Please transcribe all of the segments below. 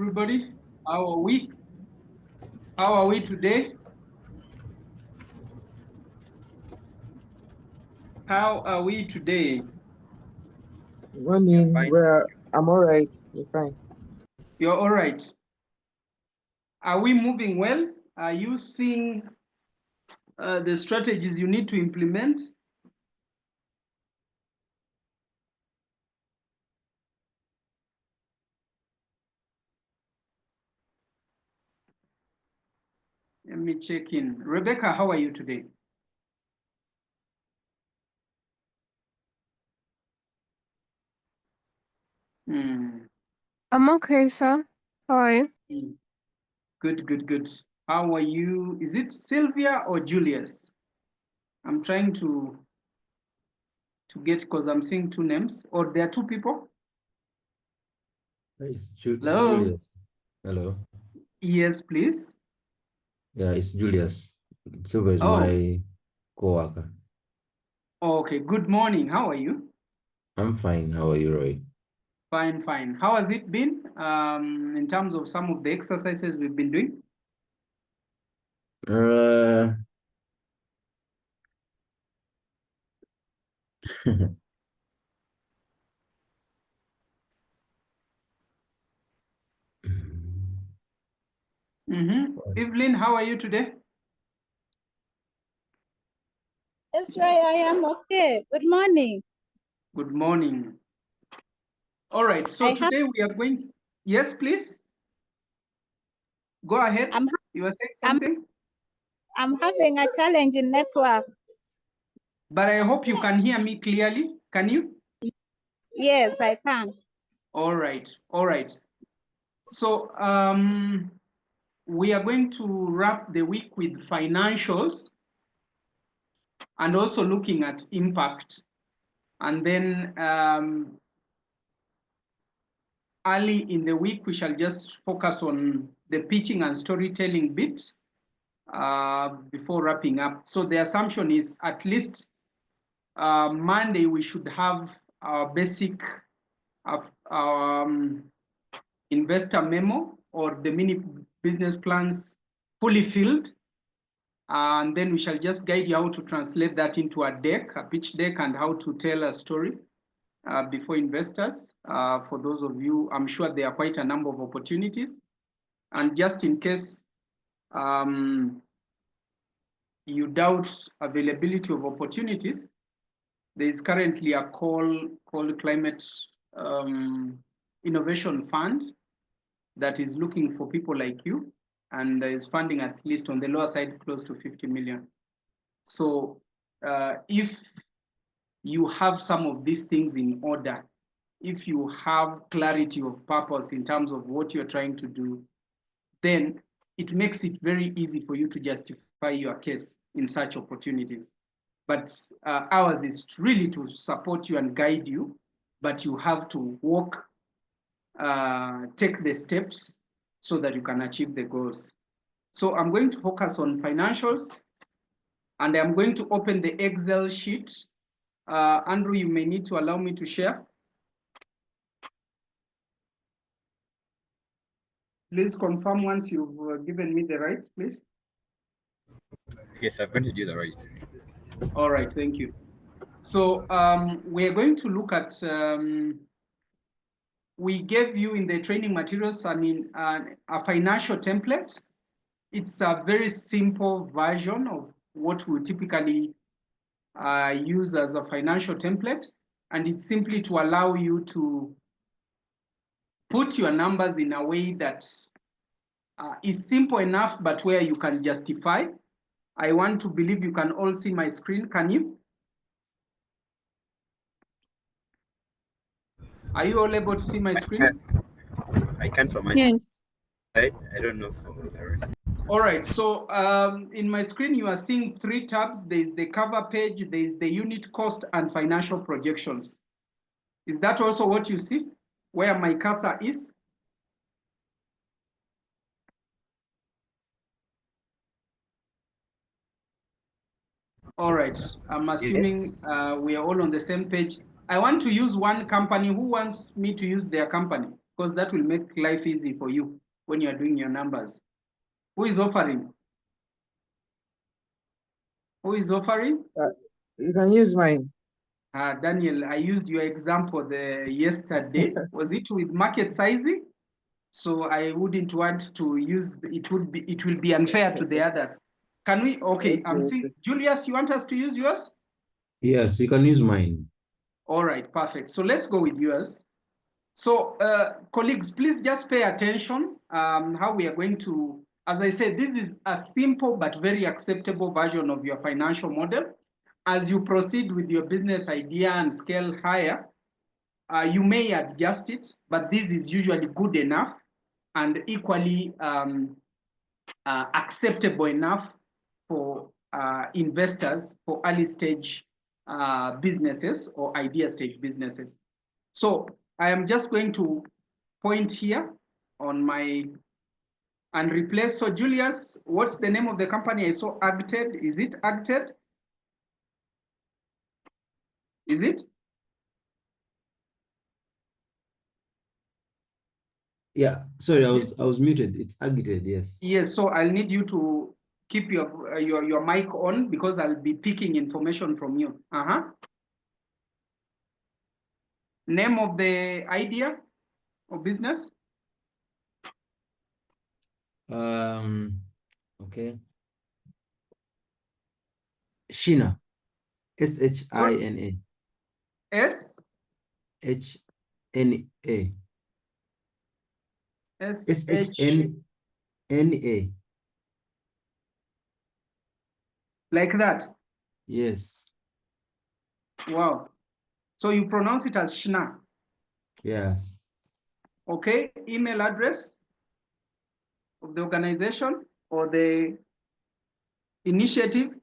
everybody. How are we? How are we today? How are we today? Morning. I'm all right. You're fine. You're all right. Are we moving well? Are you seeing the strategies you need to implement? Let me check in. Rebecca, how are you today? I'm okay, sir. How are you? Good, good, good. How are you? Is it Sylvia or Julius? I'm trying to get, because I'm seeing two names, or there are two people. It's Hello? Julius. Hello. Yes, please. Yeah, it's Julius. Silver is Oh. my co-worker. Okay, good morning. How are you? I'm fine. How are you, Roy? Fine, fine. How has it been in terms of some of the exercises we've been doing? Evelyn, how are you today? Yes, right. I am okay. Good morning. Good morning. All right. So today we are going. Yes, please. Go ahead. You were saying something? I'm having a challenge in network. But I hope you can hear me clearly. Can you? Yes, I can. All right. All right. So we are going to wrap the week with financials and also looking at impact. And then early in the week, we shall just focus on the pitching and storytelling bit before wrapping up. So the assumption is at least Monday, we should have our basic investor memo or the mini business plans fully filled. And then we shall just guide you how to translate that into a deck, a pitch deck, and how to tell a story before investors. For those of you, I'm sure there are quite a number of opportunities. And just in case you doubt availability of opportunities, there is currently a call called Climate Innovation Fund that is looking for people like you, and is funding at least on the lower side close to 50 million. So if you have some of these things in order, if you have clarity of purpose in terms of what you're trying to do, then it makes it very easy for you to justify your case in such opportunities. But ours is really to support you and guide you, but you have to walk, take the steps so that you can achieve the goals. So I'm going to focus on financials, and I'm going to open the Excel sheet. Andrew, you may need to allow me to share. Please confirm once you've given me the rights, please. Yes, I'm going to do the right. All right, thank you. So we're going to look at, we gave you in the training materials, a financial template. It's a very simple version of what we typically use as a financial template. And it's simply to allow you to put your numbers in a way that is simple enough, but where you can justify. I want to believe you can all see my screen. Can you? Are you all able to see my screen? I can from my side. I don't know for the rest. All right, so in my screen, you are seeing three tabs. There's the cover page, there's the unit cost, and financial projections. Is that also what you see, where my cursor is? All right, I'm assuming we are all on the same page. I want to use one company. Who wants me to use their company? because that will make life easy for you when you are doing your numbers. Who is offering? Who is offering? You can use mine. Daniel, I used your example yesterday. Was it with market sizing? So I wouldn't want to use it. It will be unfair to the others. Can we? Okay, I'm seeing Julius. You want us to use yours? Yes, you can use mine. All right, perfect. So let's go with yours. So colleagues, please just pay attention how we are going to, as I said, this is a simple but very acceptable version of your financial model. As you proceed with your business idea and scale higher, you may adjust it, but this is usually good enough and equally acceptable enough for investors for early stage businesses or idea stage businesses. So I am just going to point here on my and replace. So Julius, what's the name of the company I saw? Agted. Is it Agted? Is it? Yeah, sorry, I was muted. It's Agitated, yes. Yes, so I'll need you to keep your mic on because I'll be picking information from you. Name of the idea or business? Okay. Shina. Shina. S H-N-A. S-H-N-N-A. Like that? Yes. Wow. So you pronounce it as Shna? Yes. Okay, email address of the organization or the initiative?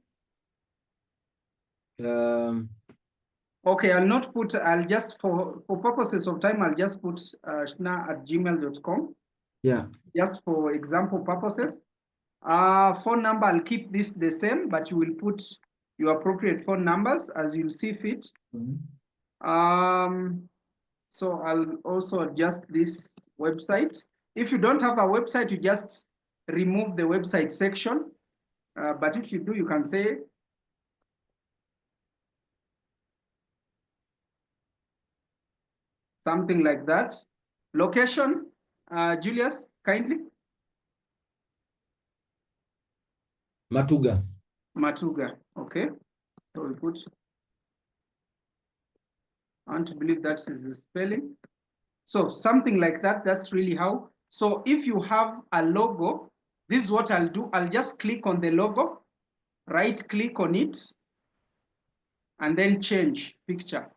Okay, I'll not put, I'll just, for purposes of time, I'll just put shna@gmail.com. Yeah. Just for example purposes. Phone number, I'll keep this the same, but you will put your appropriate phone numbers as you'll see fit. So I'll also adjust this website. If you don't have a website, you just remove the website section. But if you do, you can say something like that. Location, Julius, kindly. Matuga. Matuga, okay. So we put, I want to believe that is the spelling. So something like that, that's really how. So if you have a logo, this is what I'll do. I'll just click on the logo, right click on it, and then change picture.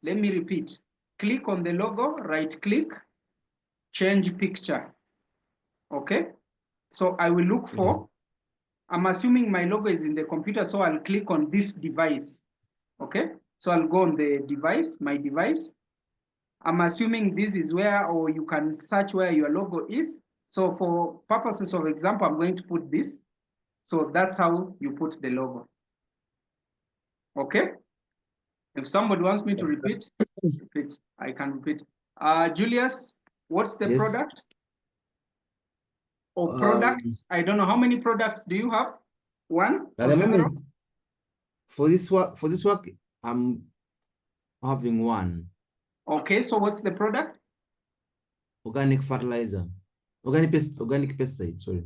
Let me repeat. Click on the logo, right click, change picture. Okay. So I will look for, I'm assuming my logo is in the computer, so I'll click on this device. Okay. So I'll go on the device, my device. I'm assuming this is where, or you can search where your logo is. So for purposes of example, I'm going to put this. So that's how you put the logo. Okay. If somebody wants me to repeat, I can repeat. Julius, what's the product? Or products? I don't know. How many products do you have? One or several? For this work, I'm having one. Okay, so what's the product? Organic fertilizer. Organic pesticide, sorry.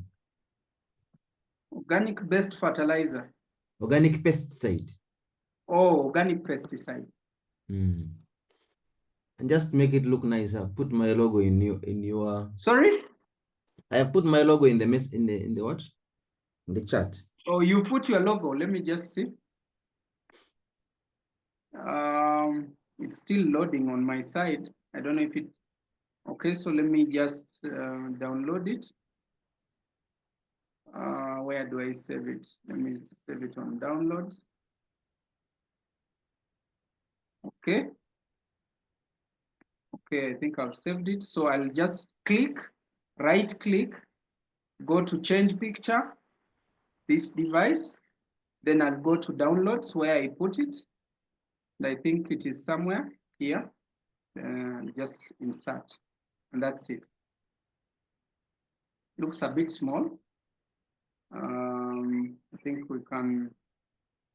Organic based fertilizer. Organic pesticide. Oh, organic pesticide. And just make it look nicer. Put my logo in your. Sorry? I have put my logo in the in the what? In the chat. Oh, you put your logo. Let me just see. It's still loading on my side. I don't know if it. Okay, so let me just download it. Where do I save it? Let me save it on downloads. Okay. Okay, I think I've saved it. So I'll just click, right click, go to change picture, this device. Then I'll go to downloads where I put it. And I think it is somewhere here. Just insert. And that's it. Looks a bit small. I think we can,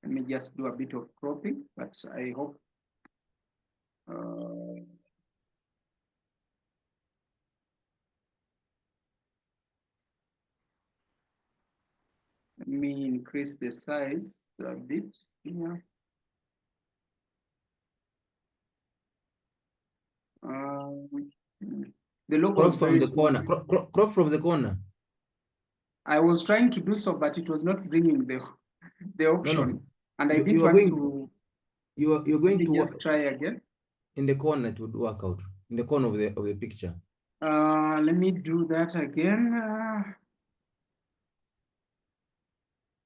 let me just do a bit of cropping, but I hope let me increase the size a bit here. The logo Crop is from very the small. corner. Crop from the corner. I was trying to do so, but it was not bringing the option. No. And I You didn't are want going to. you're going to just try again. In the corner, it would work out. In the corner of the picture. Let me do that again.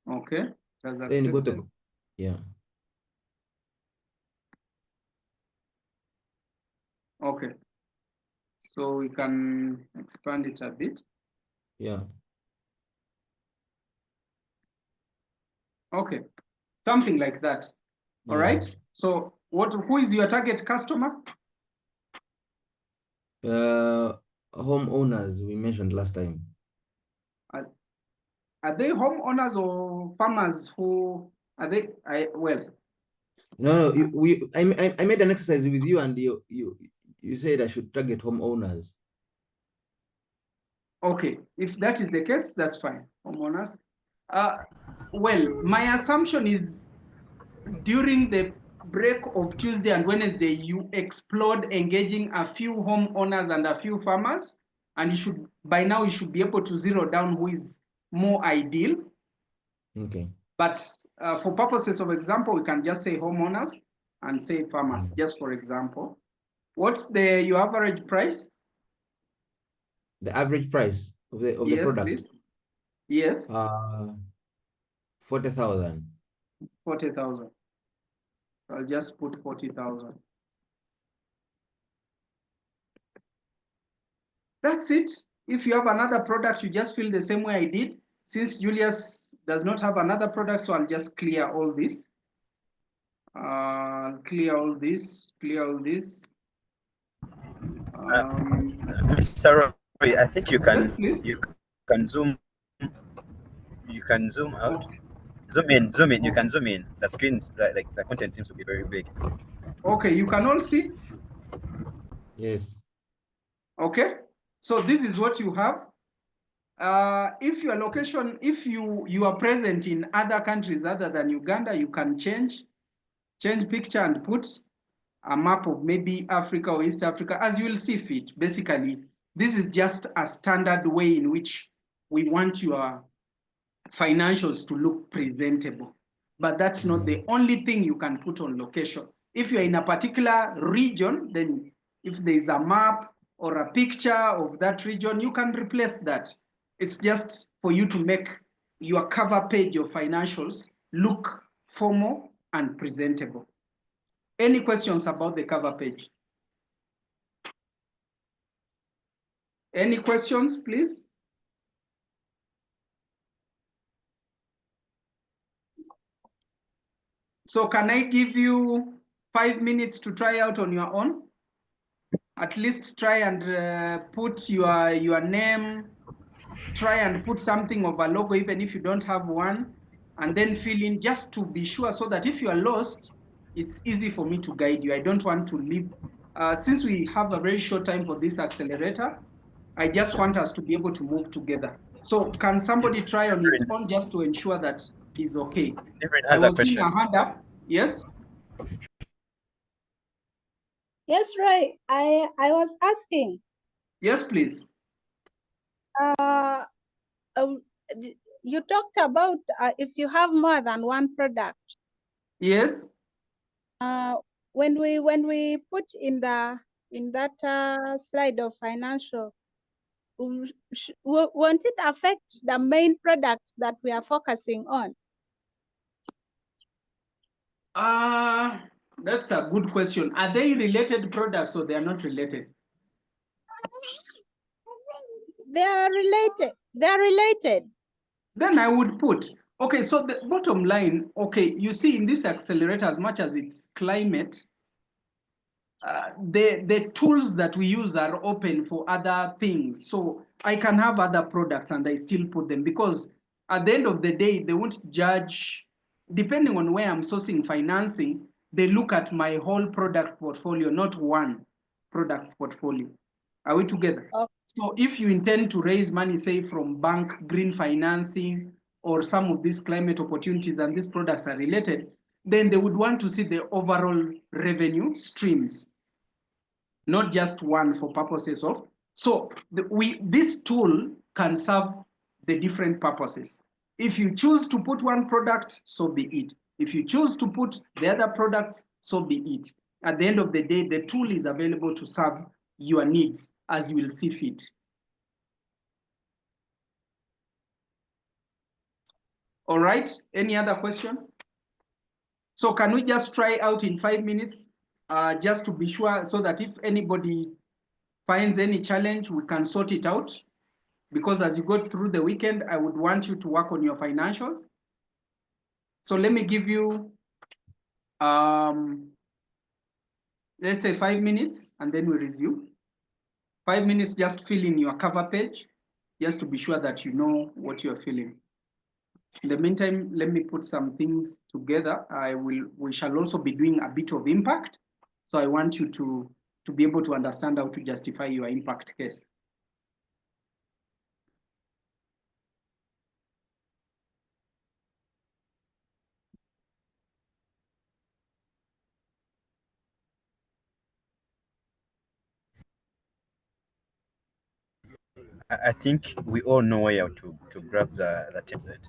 Okay, that's accepted. Then you go to, yeah. Okay, so we can expand it a bit. Yeah. Okay, something like that. All right. So who is your target customer? Homeowners we mentioned last time. Are they homeowners or farmers who are they? No, I made an exercise with you, and you said I should target homeowners. Okay, if that is the case, that's fine. Homeowners. Well, my assumption is during the break of Tuesday and Wednesday, you explode engaging a few homeowners and a few farmers, and by now you should be able to zero down who is more ideal. Okay. But for purposes of example, we can just say homeowners and say farmers, just for example. What's your average price? The average price of the product? Please. Yes. 40,000. 40,000. I'll just put 40,000. That's it. If you have another product, you just feel the same way I did. Since Julius does not have another product, so I'll just clear all this. Clear all this. Mr. Roy, I think you can yes, you can zoom out. Zoom in. Okay. You can zoom in. The screen's like the content seems to be very big. Okay, you can all see? Yes. Okay, so this is what you have. If your location, if you are present in other countries other than Uganda, you can change picture and put a map of maybe Africa or East Africa, as you will see fit. Basically, this is just a standard way in which we want your financials to look presentable. But that's not the only thing you can put on location. If you're in a particular region, then if there's a map or a picture of that region, you can replace that. It's just for you to make your cover page of financials look formal and presentable. Any questions about the cover page? Any questions, please? So can I give you 5 minutes to try out on your own? At least try and put your name, try and put something of a logo, even if you don't have one, and then fill in just to be sure, so that if you are lost, it's easy for me to guide you. I don't want to leave. Since we have a very short time for this accelerator, I just want us to be able to move together. So can somebody try on his own just to ensure that he's okay? I was seeing a hand up. Yes? Yes, Roy. I was asking. Yes, please. You talked about if you have more than one product. Yes. When we put in that slide of financial, won't it affect the main products that we are focusing on? That's a good question. Are they related products or they are not related? They are related. They are related. Then I would put, okay, so the bottom line, okay, you see in this accelerator, as much as it's climate, the tools that we use are open for other things. So I can have other products and I still put them, because at the end of the day, they won't judge, depending on where I'm sourcing financing, they look at my whole product portfolio, not one product portfolio. Are we together? Okay. So if you intend to raise money, say from bank, green financing, or some of these climate opportunities, and these products are related, then they would want to see the overall revenue streams, not just one for purposes of. So this tool can serve the different purposes. If you choose to put one product, so be it. If you choose to put the other product, so be it. At the end of the day, the tool is available to serve your needs as you will see fit. All right, any other question? So can we just try out in 5 minutes, just to be sure, so that if anybody finds any challenge, we can sort it out. Because as you go through the weekend, I would want you to work on your financials. So let me give you, let's say 5 minutes, and then we resume. 5 minutes, just fill in your cover page, just to be sure that you know what you're filling. In the meantime, let me put some things together. We shall also be doing a bit of impact. So I want you to be able to understand how to justify your impact case. I think we all know where to grab the template.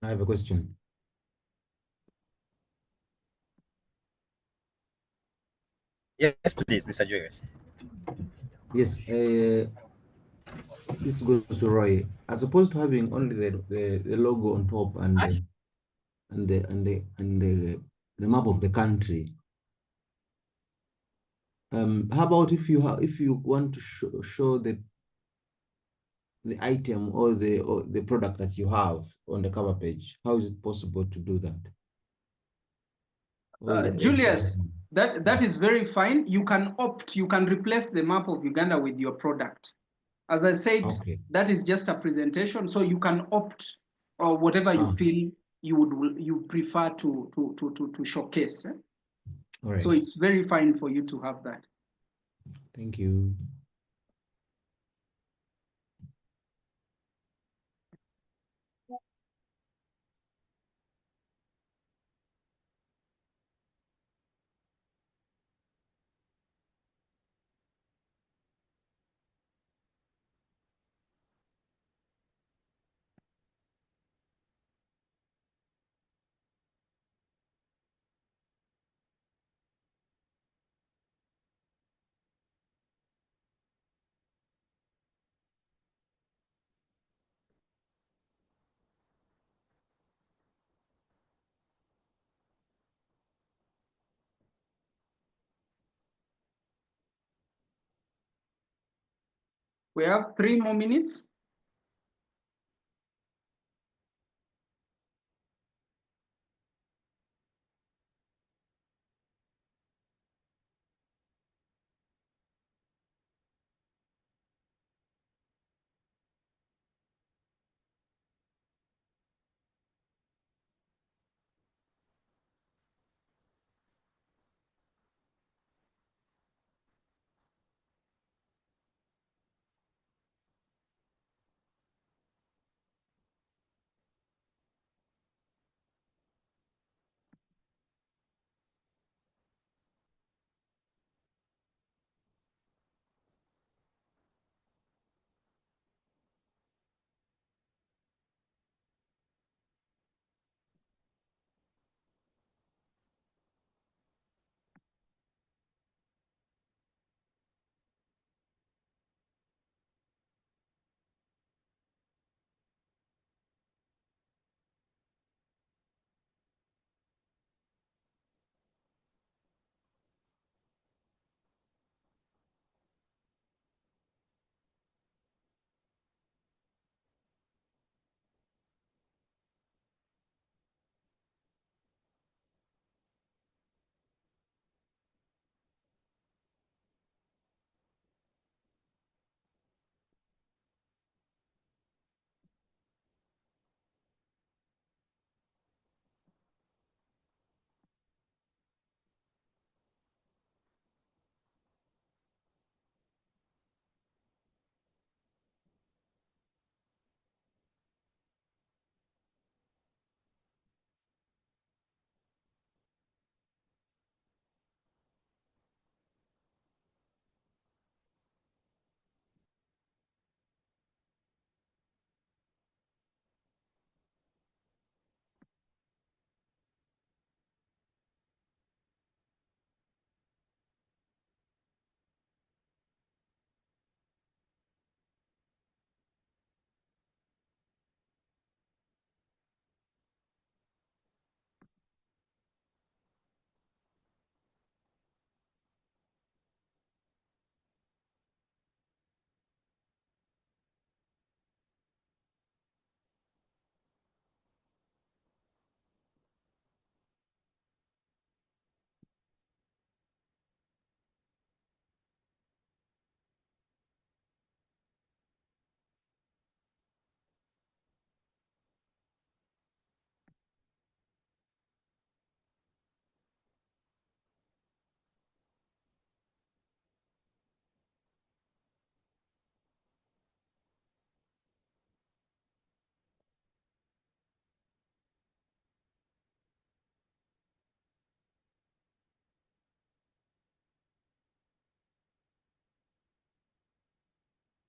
I have a question. Yes, please, Mr. Joyce. Yes, this goes to Roy. As opposed to having only the logo on top and the map of the country. How about if you want to show the item or the product that you have on the cover page? How is it possible to do that? Julius, that is very fine. You can opt, you can replace the map of Uganda with your product. As I said, okay. That is just a presentation, so you can opt or whatever you feel you prefer to showcase. Eh? All right. So it's very fine for you to have that. Thank you. We have 3 more minutes.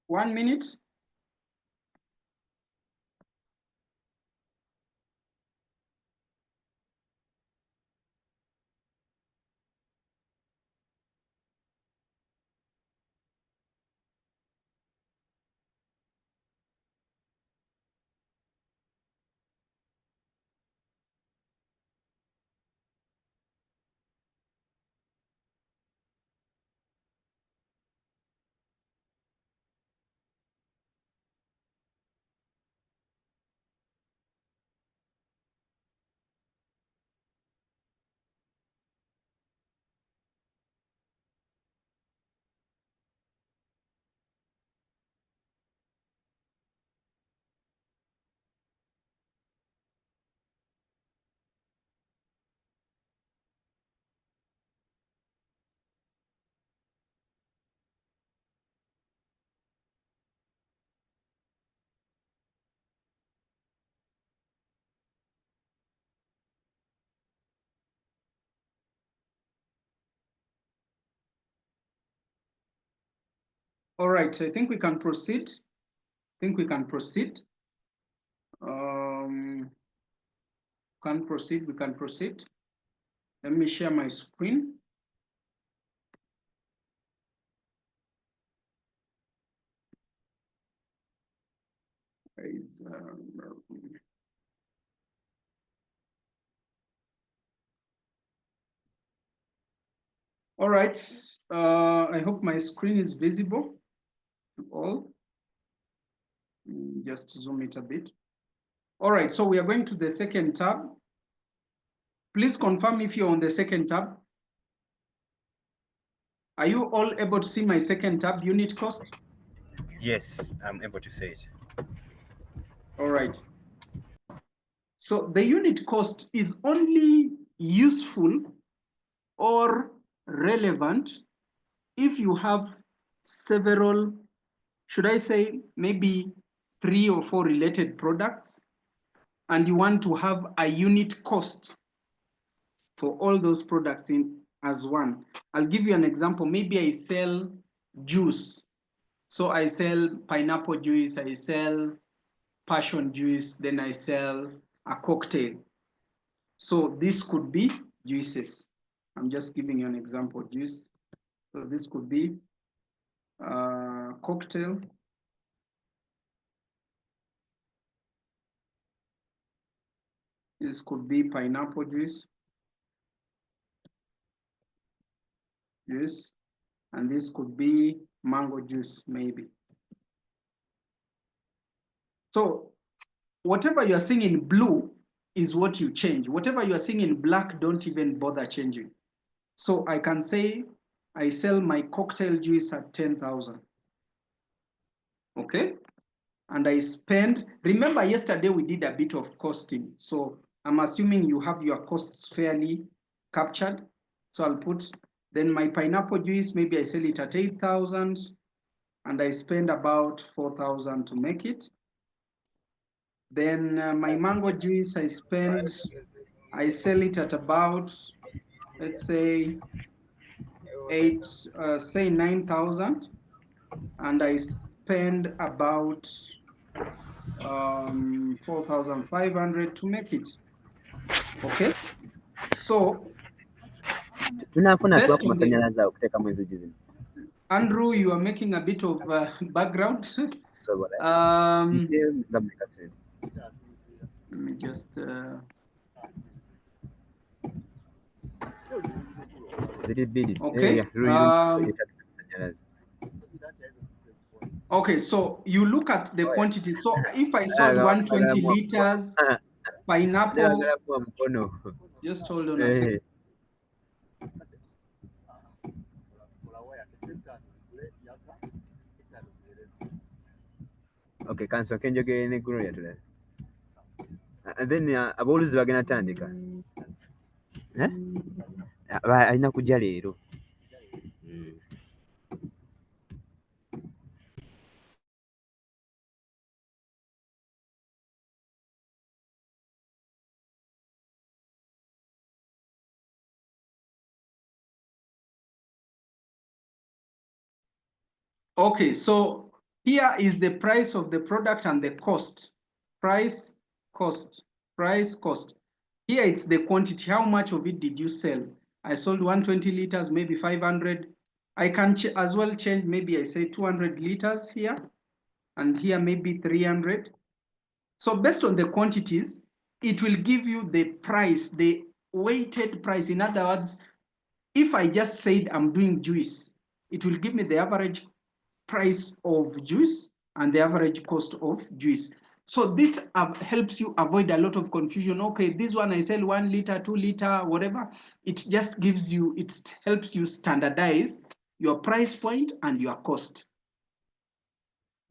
1 minute. All right, I think we can proceed. Can proceed. We can proceed. Let me share my screen. All right, I hope my screen is visible to all. Just zoom it a bit. All right, so we are going to the second tab. Please confirm if you're on the second tab. Are you all able to see my second tab, unit cost? Yes, I'm able to say it. All right. So the unit cost is only useful or relevant if you have several, should I say, maybe 3 or 4 related products, and you want to have a unit cost for all those products in as one. I'll give you an example. Maybe I sell juice. So I sell pineapple juice, I sell passion juice, then I sell a cocktail. So this could be juices. I'm just giving you an example, juice. So this could be cocktail. This could be pineapple juice. Juice. And this could be mango juice, maybe. So whatever you're seeing in blue is what you change. Whatever you're seeing in black, don't even bother changing. So I can say I sell my cocktail juice at 10,000. Okay? And I spend, remember yesterday we did a bit of costing. So I'm assuming you have your costs fairly captured. So I'll put, then my pineapple juice, maybe I sell it at 8,000 and I spend about 4,000 to make it. Then my mango juice, I sell it at about, let's say, 9,000, and I spend about 4,500 to make it. Okay, so Andrew, you are making a bit of background. Let me just okay. Okay, so you look at the quantity. So if I sold 120 liters pineapple, just hold on a second. Okay, cancel. Can you get any glory to that? And then I've always bagana tandika. Aina kuja leero. Okay, so Here is the price of the product and the cost. Price, cost, price, cost. Here it's the quantity. How much of it did you sell? I sold 120 liters, maybe 500. I can as well change, maybe I say 200 liters here, and here maybe 300. So based on the quantities, it will give you the price, the weighted price. In other words, if I just said I'm doing juice, it will give me the average price of juice and the average cost of juice. So this helps you avoid a lot of confusion. Okay, this one I sell 1 liter, 2 liter, whatever. It just gives you, it helps you standardize your price point and your cost.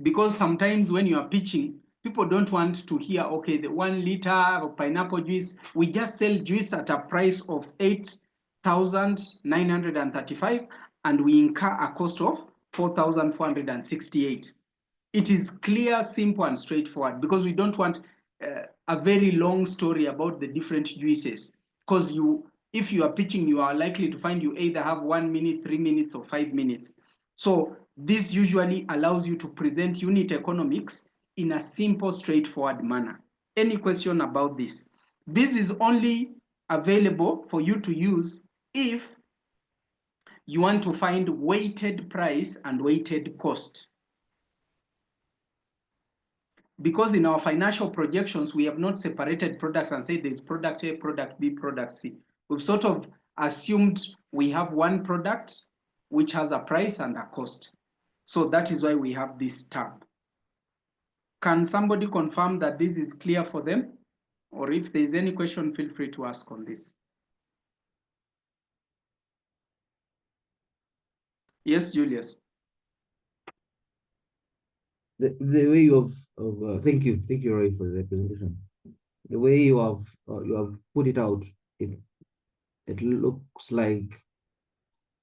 Because sometimes when you are pitching, people don't want to hear, okay, the 1 liter of pineapple juice, we just sell juice at a price of 8,935 and we incur a cost of 4,468. It is clear, simple, and straightforward because we don't want a very long story about the different juices. Because if you are pitching, you are likely to find you either have 1 minute, 3 minutes, or 5 minutes. So this usually allows you to present unit economics in a simple, straightforward manner. Any question about this? This is only available for you to use if you want to find weighted price and weighted cost. Because in our financial projections, we have not separated products and said there's product A, product B, product C. We've sort of assumed we have one product which has a price and a cost. So that is why we have this tab. Can somebody confirm that this is clear for them? Or if there's any question, feel free to ask on this. Yes, Julius. The way you have thank you, Roy, for the presentation. The way you have put it out, it looks like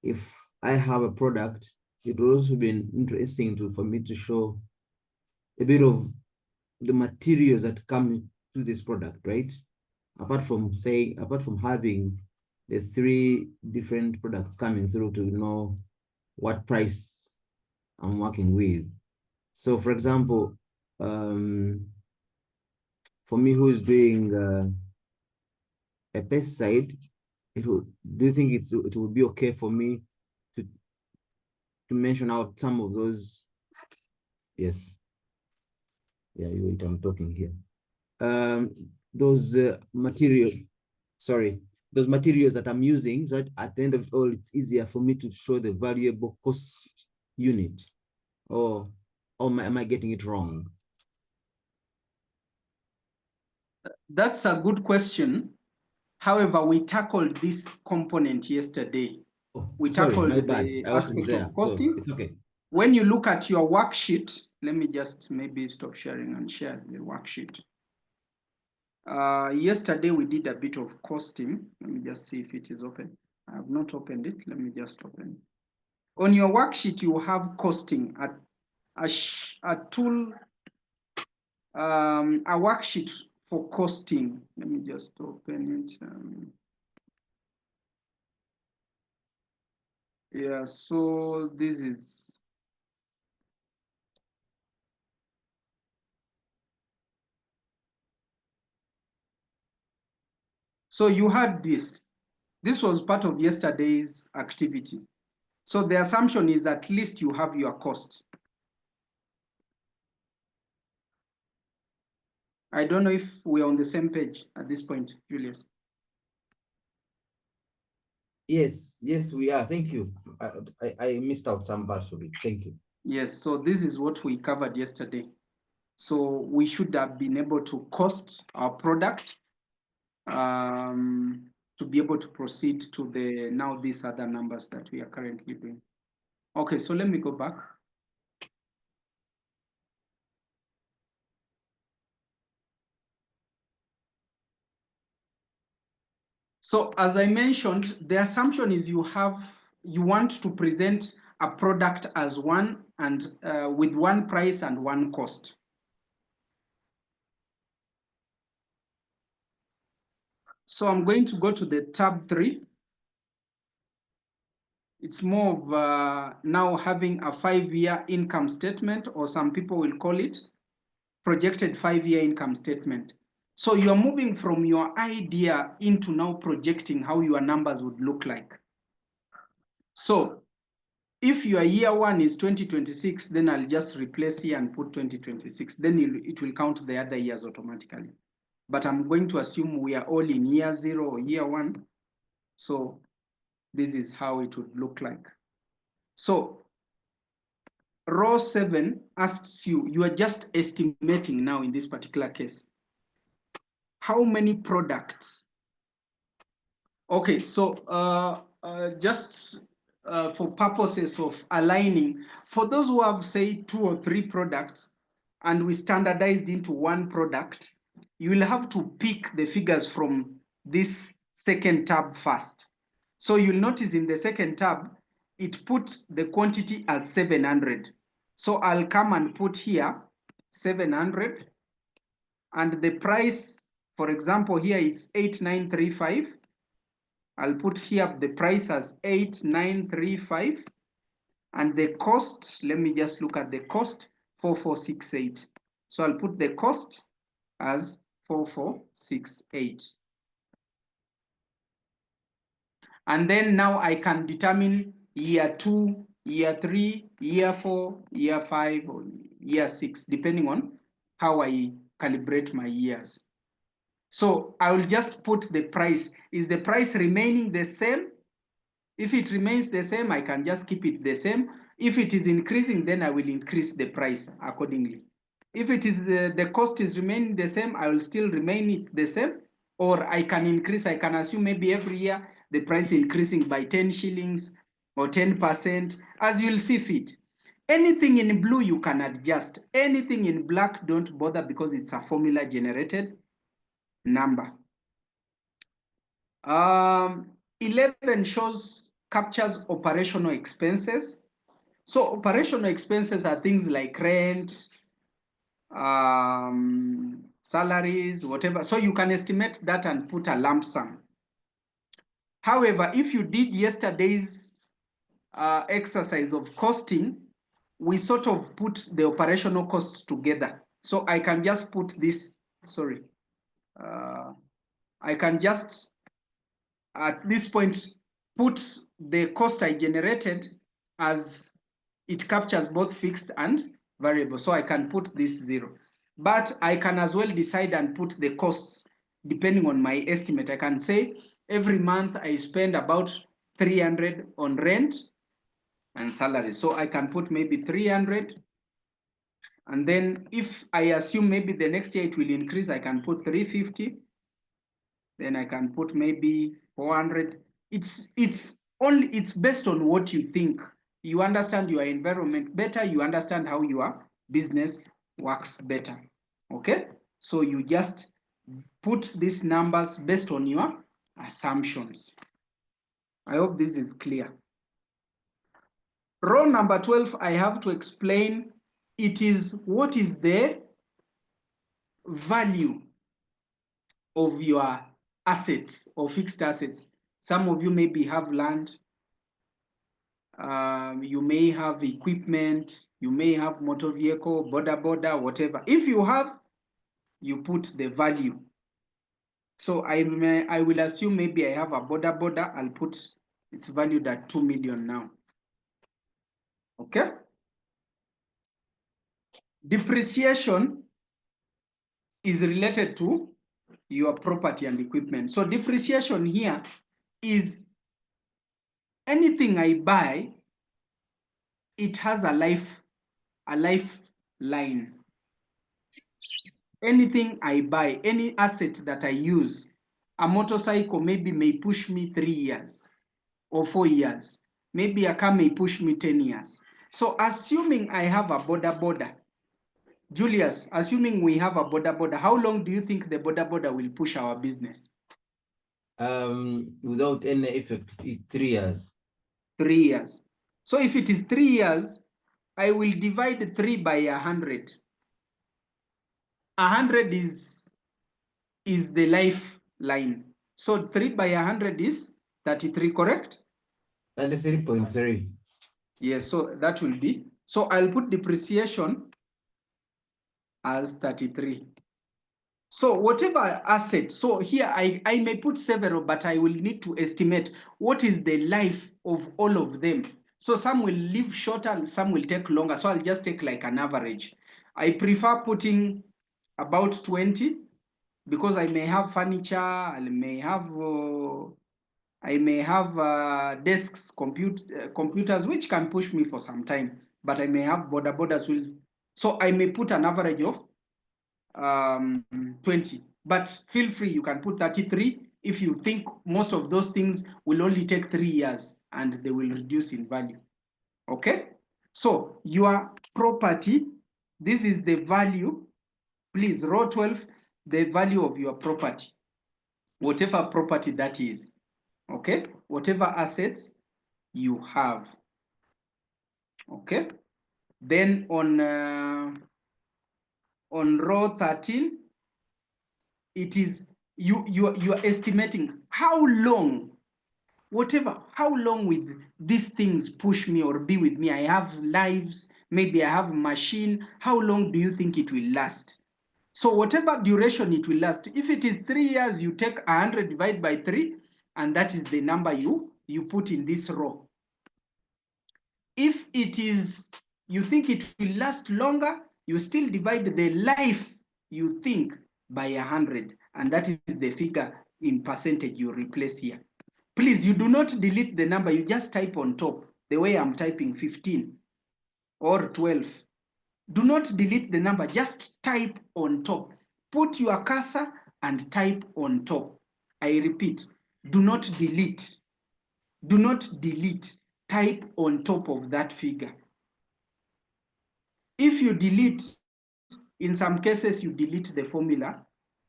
if I have a product, it would also be interesting for me to show a bit of the materials that come to this product, right? Apart from having the 3 different products coming through to know what price I'm working with. So for example, for me who is doing a pesticide, do you think it would be okay for me to mention out some of those? Yes. Yeah, you wait, I'm talking here. Those materials that I'm using, so that at the end of it all, it's easier for me to show the variable cost unit. Or am I getting it wrong? That's a good question. However, we tackled this component yesterday. Oh, We sorry, tackled my bad. the I wasn't aspect there, of costing. so it's okay. When you look at your worksheet, let me just maybe stop sharing and share the worksheet. Yesterday we did a bit of costing. Let me just see if it is open. I have not opened it. Let me just open it. On your worksheet, you have costing, a tool, a worksheet for costing. Let me just open it. Yeah, so this is. So you had this. This was part of yesterday's activity. So the assumption is at least you have your cost. I don't know if we're on the same page at this point, Julius. Yes, we are. Thank you. I missed out some parts of it. Thank you. Yes, so this is what we covered yesterday. So we should have been able to cost our product to be able to proceed to now these other numbers that we are currently doing. Okay, so let me go back. So as I mentioned, the assumption is you want to present a product as one and with one price and one cost. So I'm going to go to the tab 3. It's more of now having a 5-year income statement, or some people will call it projected 5-year income statement. So you're moving from your idea into now projecting how your numbers would look like. So if your year 1 is 2026, then I'll just replace here and put 2026. Then it will count the other years automatically. But I'm going to assume we are all in year 0 or year 1. So this is how it would look like. So row 7 asks you, you are just estimating now in this particular case, how many products? Okay, so just for purposes of aligning, for those who have, say, 2 or 3 products, and we standardized into 1 product, you will have to pick the figures from this second tab first. So you'll notice in the second tab, it put the quantity as 700. So I'll come and put here 700, and the price, for example, here is 8935. I'll put here the price as 8935, and the cost, let me just look at the cost, 4468. So I'll put the cost as 4468. And then now I can determine year 2, year 3, year 4, year 5, or year 6, depending on how I calibrate my years. So I will just put the price. Is the price remaining the same? If it remains the same, I can just keep it the same. If it is increasing, then I will increase the price accordingly. If it is the cost is remaining the same, I will still remain it the same, or I can increase. I can assume maybe every year the price increasing by 10 shillings or 10%, as you'll see fit. Anything in blue you can adjust. Anything in black, don't bother, because it's a formula generated number. 11 captures operational expenses. So operational expenses are things like rent, salaries, whatever. So you can estimate that and put a lump sum. However, if you did yesterday's exercise of costing, we sort of put the operational costs together. So I can just put this, sorry. I can just, at this point, put the cost I generated as it captures both fixed and variable. So I can put this 0. But I can as well decide and put the costs depending on my estimate. I can say every month I spend about 300 on rent and salary. So I can put maybe 300. And then if I assume maybe the next year it will increase, I can put 350. Then I can put maybe 400. It's based on what you think. You understand your environment better, you understand how your business works better. Okay? So you just put these numbers based on your assumptions. I hope this is clear. Row number 12, I have to explain, it is what is the value of your assets or fixed assets. Some of you maybe have land, you may have equipment, you may have motor vehicle, border, whatever. If you have, you put the value. So I will assume maybe I have a border, I'll put it's valued at 2 million now. Okay? Depreciation is related to your property and equipment. So depreciation here is anything I buy, it has a lifeline. Anything I buy, any asset that I use, a motorcycle maybe may push me 3 years or 4 years. Maybe a car may push me 10 years. So assuming I have a border, Julius, assuming we have a border, how long do you think the border will push our business? Without any effect, 3 years. 3 years. So if it is 3 years, I will divide 3 by 100. 100 is the lifeline. So 3 by 100 is 33, correct? 33.3. Yes, so that will be, so I'll put depreciation as 33. So whatever asset, so here I may put several, but I will need to estimate what is the life of all of them. So some will live shorter and some will take longer. So I'll just take like an average. I prefer putting about 20 because I may have furniture, I may have desks, computers, which can push me for some time, but I may have borders will. So I may put an average of 20, but feel free, you can put 33 if you think most of those things will only take 3 years and they will reduce in value. Okay, so your property, this is the value, please, row 12, the value of your property, whatever property that is. Okay, whatever assets you have. Okay, then on row 13, it is you are estimating how long, how long will these things push me or be with me. I have lives, maybe I have a machine. How long do you think it will last? So whatever duration it will last, if it is 3 years, you take 100 divided by 3, and that is the number you put in this row. If it is, you think it will last longer, you still divide the life you think by 100, and that is the figure in percentage you replace here. Please, you do not delete the number, you just type on top, the way I'm typing 15 or 12. Do not delete the number, just type on top. Put your cursor and type on top. I repeat, do not delete. Do not delete, type on top of that figure. If you delete, in some cases, you delete the formula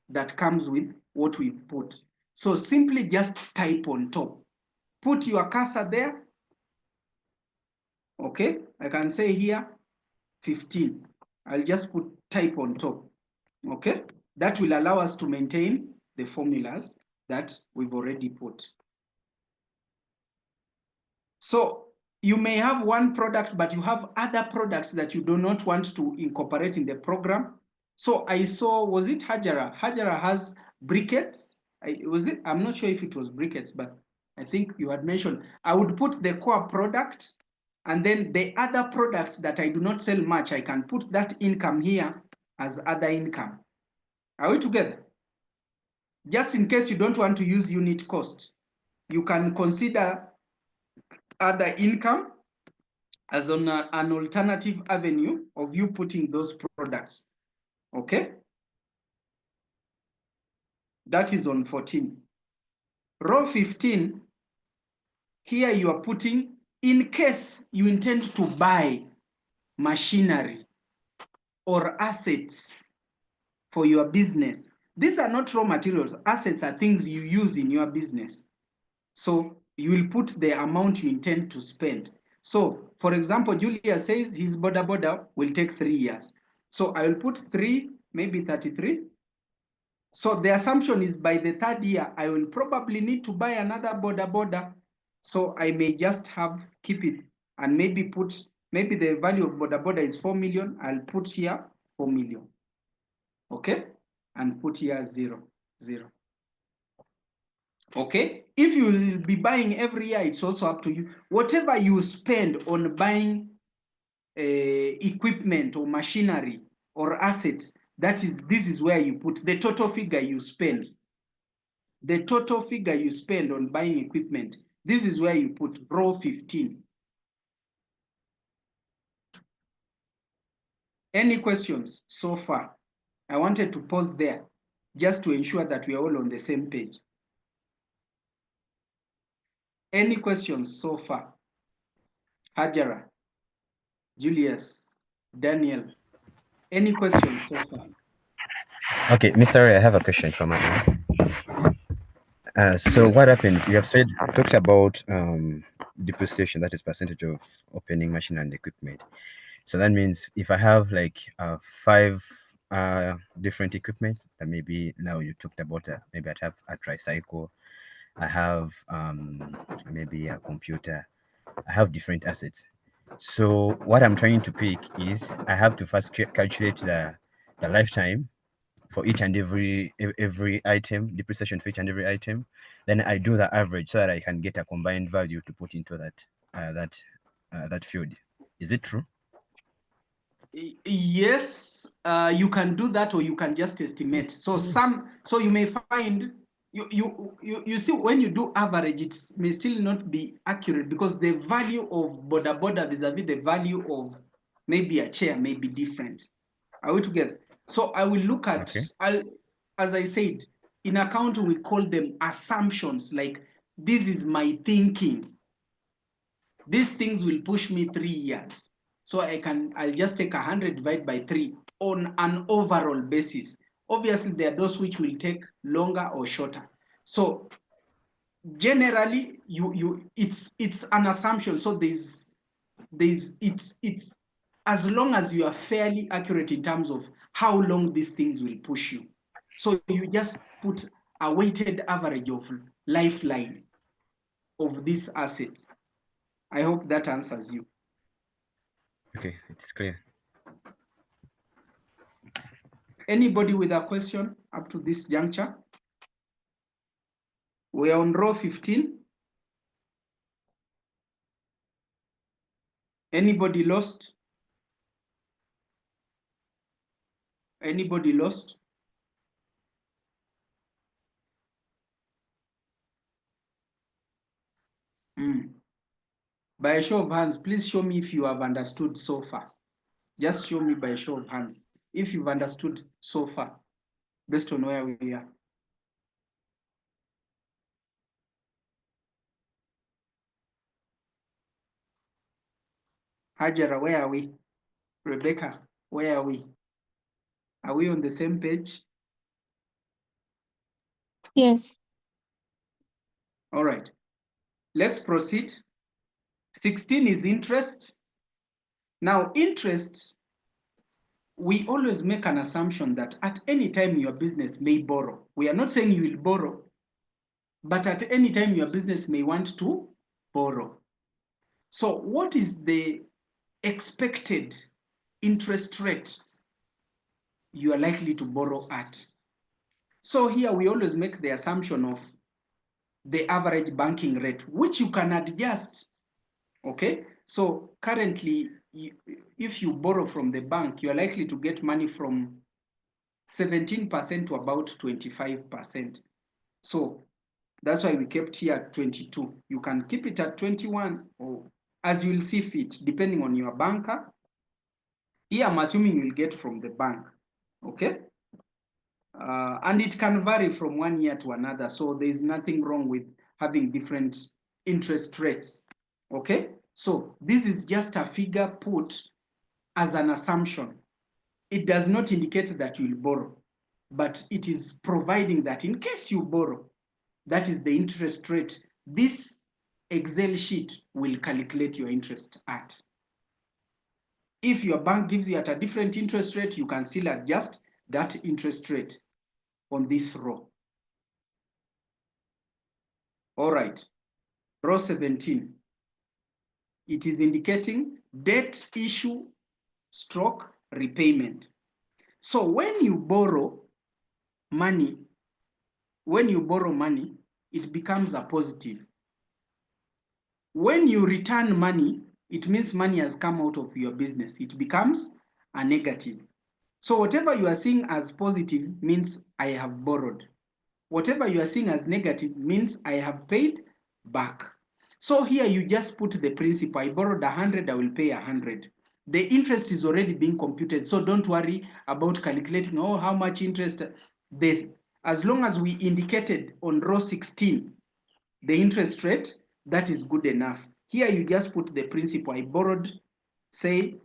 that comes with what we've put. So simply just type on top. Put your cursor there. Okay, I can say here 15. I'll just put type on top. Okay, that will allow us to maintain the formulas that we've already put. So you may have one product, but you have other products that you do not want to incorporate in the program. So I saw, was it Hajara? Hajara has briquettes. I'm not sure if it was briquettes, but I think you had mentioned. I would put the core product, and then the other products that I do not sell much, I can put that income here as other income. Are we together? Just in case you don't want to use unit cost, you can consider other income as an alternative avenue of you putting those products. Okay? That is on 14. Row 15, here you are putting, in case you intend to buy machinery or assets for your business. These are not raw materials. Assets are things you use in your business. So you will put the amount you intend to spend. So for example, Julia says his border will take 3 years. So I will put 3, maybe 33. So the assumption is by the 3rd year, I will probably need to buy another border. So I may just keep it and maybe the value of border is 4 million. I'll put here 4 million. Okay? And put here 0. Okay, if you will be buying every year, it's also up to you. Whatever you spend on buying equipment or machinery or assets, this is where you put the total figure you spend. The total figure you spend on buying equipment, this is where you put row 15. Any questions so far? I wanted to pause there just to ensure that we are all on the same page. Any questions so far? Hajara, Julius, Daniel, any questions so far? Okay, Mr. Ray, I have a question from my end. So what happens? You have talked about depreciation, that is percentage of opening machine and equipment. So that means if I have like 5 different equipment, that maybe now you talked about maybe I'd have a tricycle, I have maybe a computer, I have different assets. So what I'm trying to pick is I have to first calculate the lifetime for each and every item, depreciation for each and every item. Then I do the average so that I can get a combined value to put into that field. Is it true? Yes, you can do that, or you can just estimate. So you may find you see, when you do average, it may still not be accurate because the value of border vis-a-vis the value of maybe a chair may be different. Are we together? So I will look at, Okay. as I said, in accounting we call them assumptions. Like, this is my thinking. These things will push me 3 years. So I'll just take 100 divided by 3 on an overall basis. Obviously, there are those which will take longer or shorter. So generally, it's an assumption. So it's as long as you are fairly accurate in terms of how long these things will push you. So you just put a weighted average of lifeline of these assets. I hope that answers you. Okay, it's clear. Anybody with a question up to this juncture? We're on row 15. Anybody lost? Anybody lost? By a show of hands, please show me if you have understood so far. Just show me by a show of hands if you've understood so far, based on where we are. Hajara, where are we? Rebecca, where are we? Are we on the same page? Yes. All right, let's proceed. 16 is interest. Now, interest, we always make an assumption that at any time your business may borrow. We are not saying you will borrow, but at any time your business may want to borrow. So what is the expected interest rate you are likely to borrow at? So here we always make the assumption of the average banking rate, which you can adjust, okay? So currently, if you borrow from the bank, you are likely to get money from 17% to about 25%. So that's why we kept here at 22. You can keep it at 21, or as you will see fit, depending on your banker. Here I'm assuming you'll get from the bank, okay? And it can vary from 1 year to another. So there's nothing wrong with having different interest rates, okay? So this is just a figure put as an assumption. It does not indicate that you'll borrow, but it is providing that in case you borrow, that is the interest rate this Excel sheet will calculate your interest at. If your bank gives you at a different interest rate, you can still adjust that interest rate on this row. All right, row 17. It is indicating debt issue stroke repayment. So when you borrow money, it becomes a positive. When you return money, it means money has come out of your business. It becomes a negative. So whatever you are seeing as positive means I have borrowed. Whatever you are seeing as negative means I have paid back. So here you just put the principal. I borrowed 100, I will pay 100. The interest is already being computed, so don't worry about calculating, oh, how much interest. This, as long as we indicated on row 16, the interest rate, that is good enough. Here you just put the principal. I borrowed, say,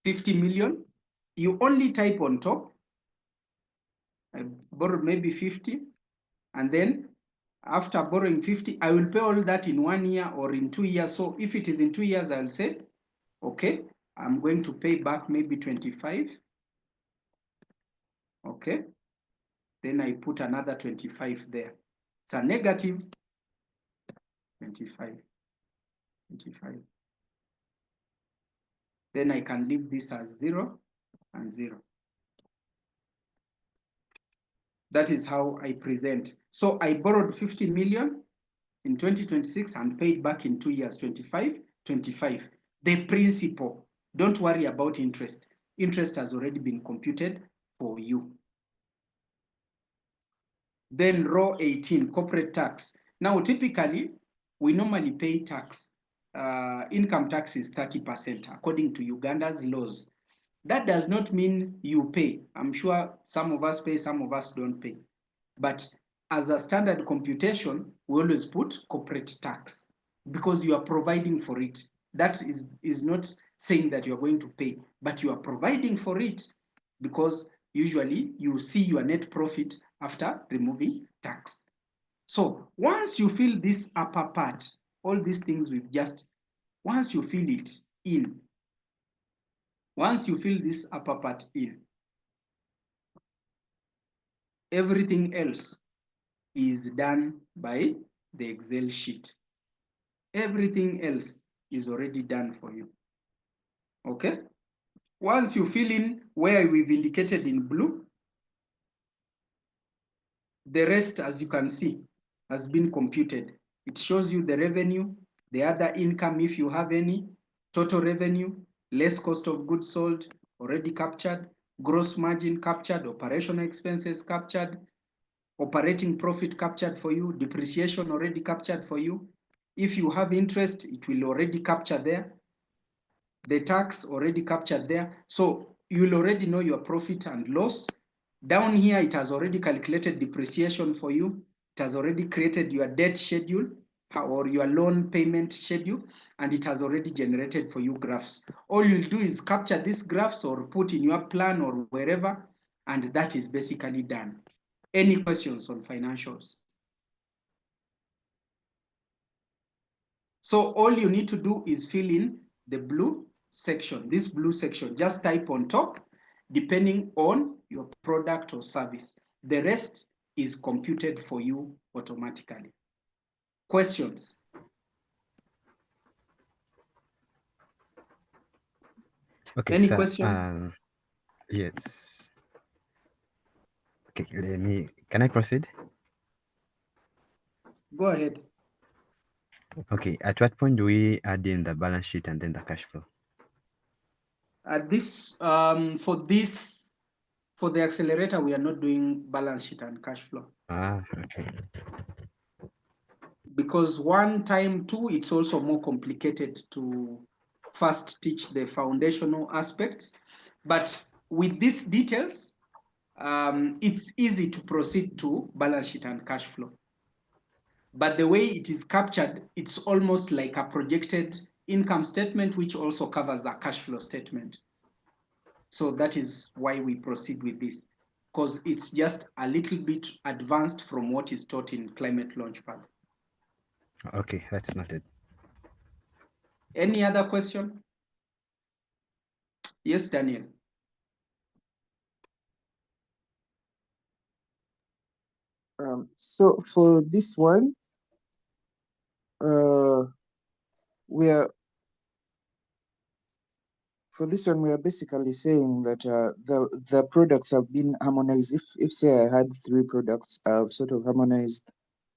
50 million. You only type on top, I borrowed maybe 50, and then after borrowing 50, I will pay all that in 1 year or in 2 years. So if it is in 2 years, I'll say, okay, I'm going to pay back maybe 25. Okay, then I put another 25 there. It's a negative 25. 25. Then I can leave this as 0 and 0. That is how I present. So I borrowed 50 million in 2026 and paid back in 2 years, 25, 25. The principal, don't worry about interest. Interest has already been computed for you. Then row 18, corporate tax. Now, typically, we normally pay tax. Income tax is 30% according to Uganda's laws. That does not mean you pay. I'm sure some of us pay, some of us don't pay. But as a standard computation, we always put corporate tax because you are providing for it. That is not saying that you are going to pay, but you are providing for it because usually you see your net profit after removing tax. So once you fill this upper part, all these things we've just, once you fill it in, once you fill this upper part in, everything else is done by the Excel sheet. Everything else is already done for you. Okay? Once you fill in where we've indicated in blue, the rest, as you can see, has been computed. It shows you the revenue, the other income if you have any, total revenue, less cost of goods sold, already captured, gross margin captured, operational expenses captured, operating profit captured for you, depreciation already captured for you. If you have interest, it will already capture there. The tax already captured there. So you will already know your profit and loss. Down here, it has already calculated depreciation for you. It has already created your debt schedule or your loan payment schedule, and it has already generated for you graphs. All you'll do is capture these graphs or put in your plan or wherever, and that is basically done. Any questions on financials? So all you need to do is fill in the blue section, this blue section. Just type on top, depending on your product or service. The rest is computed for you automatically. Questions? Okay, Any sir. questions? Yes. Okay, can I proceed? Go ahead. Okay, at what point do we add in the balance sheet and then the cash flow? At this, for the accelerator, we are not doing balance sheet and cash flow. Okay. Because 1 time 2, it's also more complicated to first teach the foundational aspects. But with these details, it's easy to proceed to balance sheet and cash flow. But the way it is captured, it's almost like a projected income statement, which also covers a cash flow statement. So that is why we proceed with this, because it's just a little bit advanced from what is taught in Climate Launchpad. Okay, that's noted. Any other question? Yes, Daniel. So for this one, we are basically saying that the products have been harmonized. If say I had 3 products, I've sort of harmonized,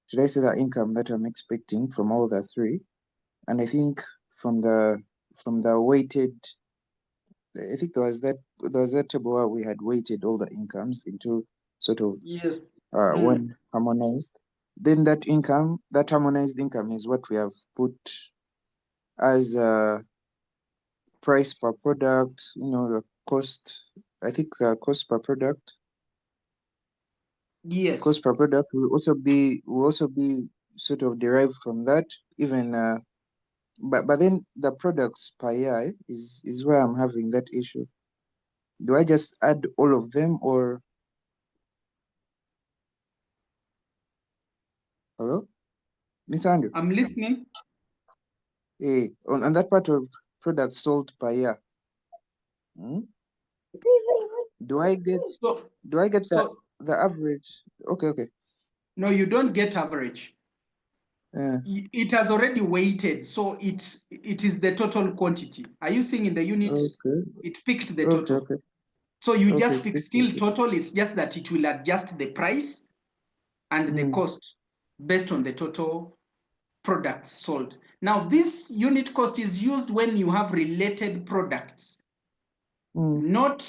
should I say, the income that I'm expecting from all the 3, and I think from the weighted, I think there was that table where we had weighted all the incomes into sort of Yes. one harmonized. Then that harmonized income is what we have put as price per product, the cost. I think the cost per product. Yes. Cost per product will also be sort of derived from that. Even but then the products per year is where I'm having that issue. Do I just add all of them, or hello, Miss Andrew? I'm listening. Hey, on that part of products sold per year. Do I get So the average? Okay. no, you don't get average. It has already weighted, so it is the total quantity. Are you seeing in the unit? Okay. It picked the Okay. total. Okay. So you Okay, just pick fixed still it. total. It's just that it will adjust the price and the cost based on the total products sold. Now, this unit cost is used when you have related products, not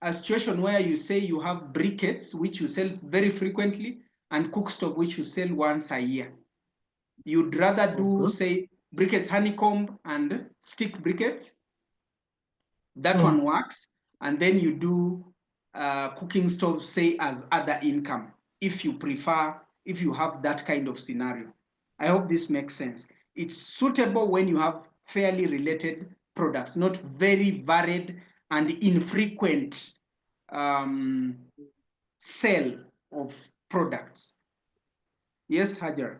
a situation where you say you have briquettes, which you sell very frequently, and cook stove, which you sell once a year. You'd rather do, say, briquettes, honeycomb, and stick briquettes. That one works. And then you do cooking stoves, say, as other income, if you prefer, if you have that kind of scenario. I hope this makes sense. It's suitable when you have fairly related products, not very varied and infrequent sale of products. Yes, Hajar.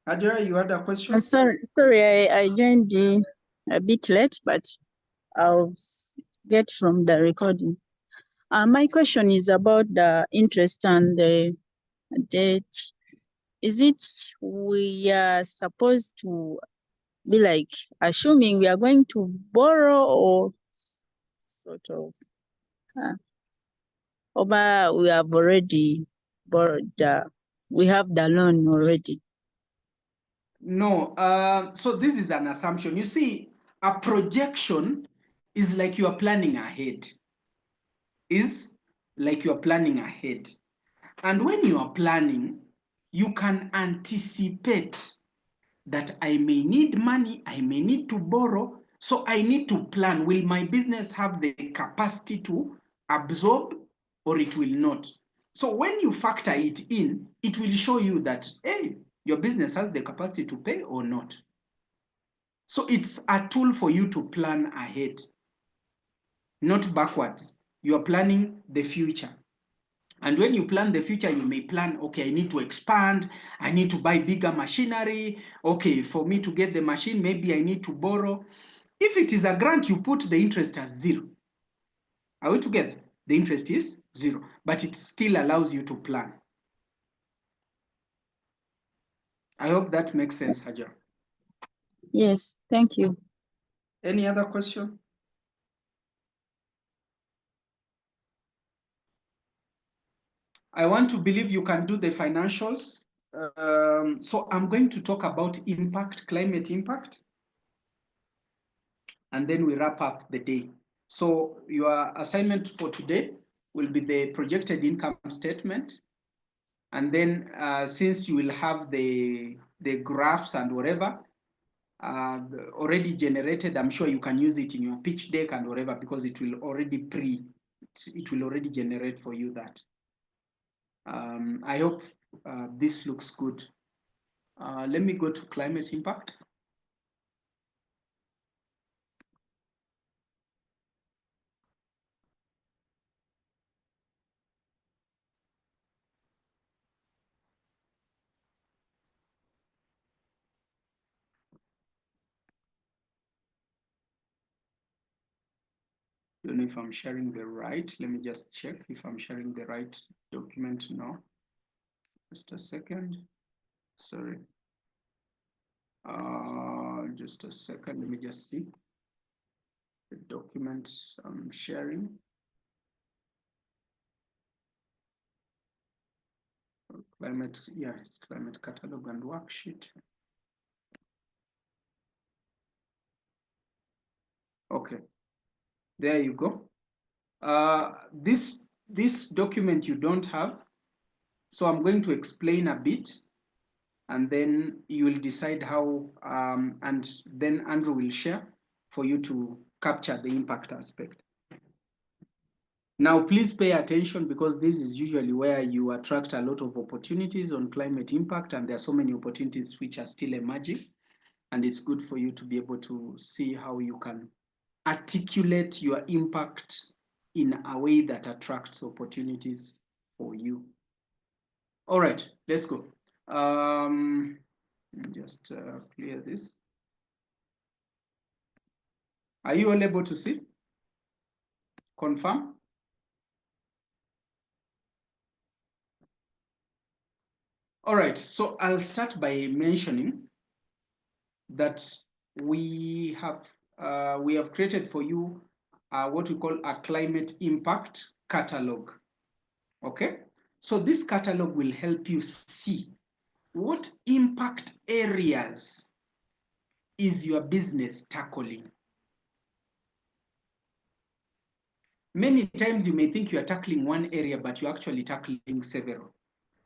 Hajar, you had a question? Sorry, I joined a bit late, but I'll get from the recording. My question is about the interest and the debt. Is it we are supposed to be like assuming we are going to borrow or sort of, or we have already borrowed, we have the loan already? No, so this is an assumption. You see, a projection is like you are planning ahead. And when you are planning, you can anticipate that I may need money, I may need to borrow, so I need to plan. Will my business have the capacity to absorb or it will not? So when you factor it in, it will show you that, hey, your business has the capacity to pay or not. So it's a tool for you to plan ahead, not backwards. You are planning the future. And when you plan the future, you may plan, okay, I need to expand, I need to buy bigger machinery. Okay, for me to get the machine, maybe I need to borrow. If it is a grant, you put the interest as 0. Are we together? The interest is 0, but it still allows you to plan. I hope that makes sense, Hajar. Yes, thank you. Any other question? I want to believe you can do the financials. So I'm going to talk about impact, climate impact, and then we wrap up the day. So your assignment for today will be the projected income statement. And then since you will have the graphs and whatever already generated, I'm sure you can use it in your pitch deck and whatever, because it will already generate for you that. I hope this looks good. Let me go to climate impact. Don't know if I'm sharing the right. Let me just check if I'm sharing the right document now. Just a second. Sorry. Just a second. Let me just see the documents I'm sharing. Climate, yeah, it's climate catalog and worksheet. Okay, there you go. This document you don't have, so I'm going to explain a bit, and then you will decide how, and then Andrew will share for you to capture the impact aspect. Now, please pay attention, because this is usually where you attract a lot of opportunities on climate impact, and there are so many opportunities which are still emerging, and it's good for you to be able to see how you can articulate your impact in a way that attracts opportunities for you. All right, let's go. Just clear this. Are you all able to see? Confirm? All right, so I'll start by mentioning that we have created for you what we call a climate impact catalog. Okay, so this catalog will help you see what impact areas is your business tackling. Many times you may think you are tackling one area, but you're actually tackling several.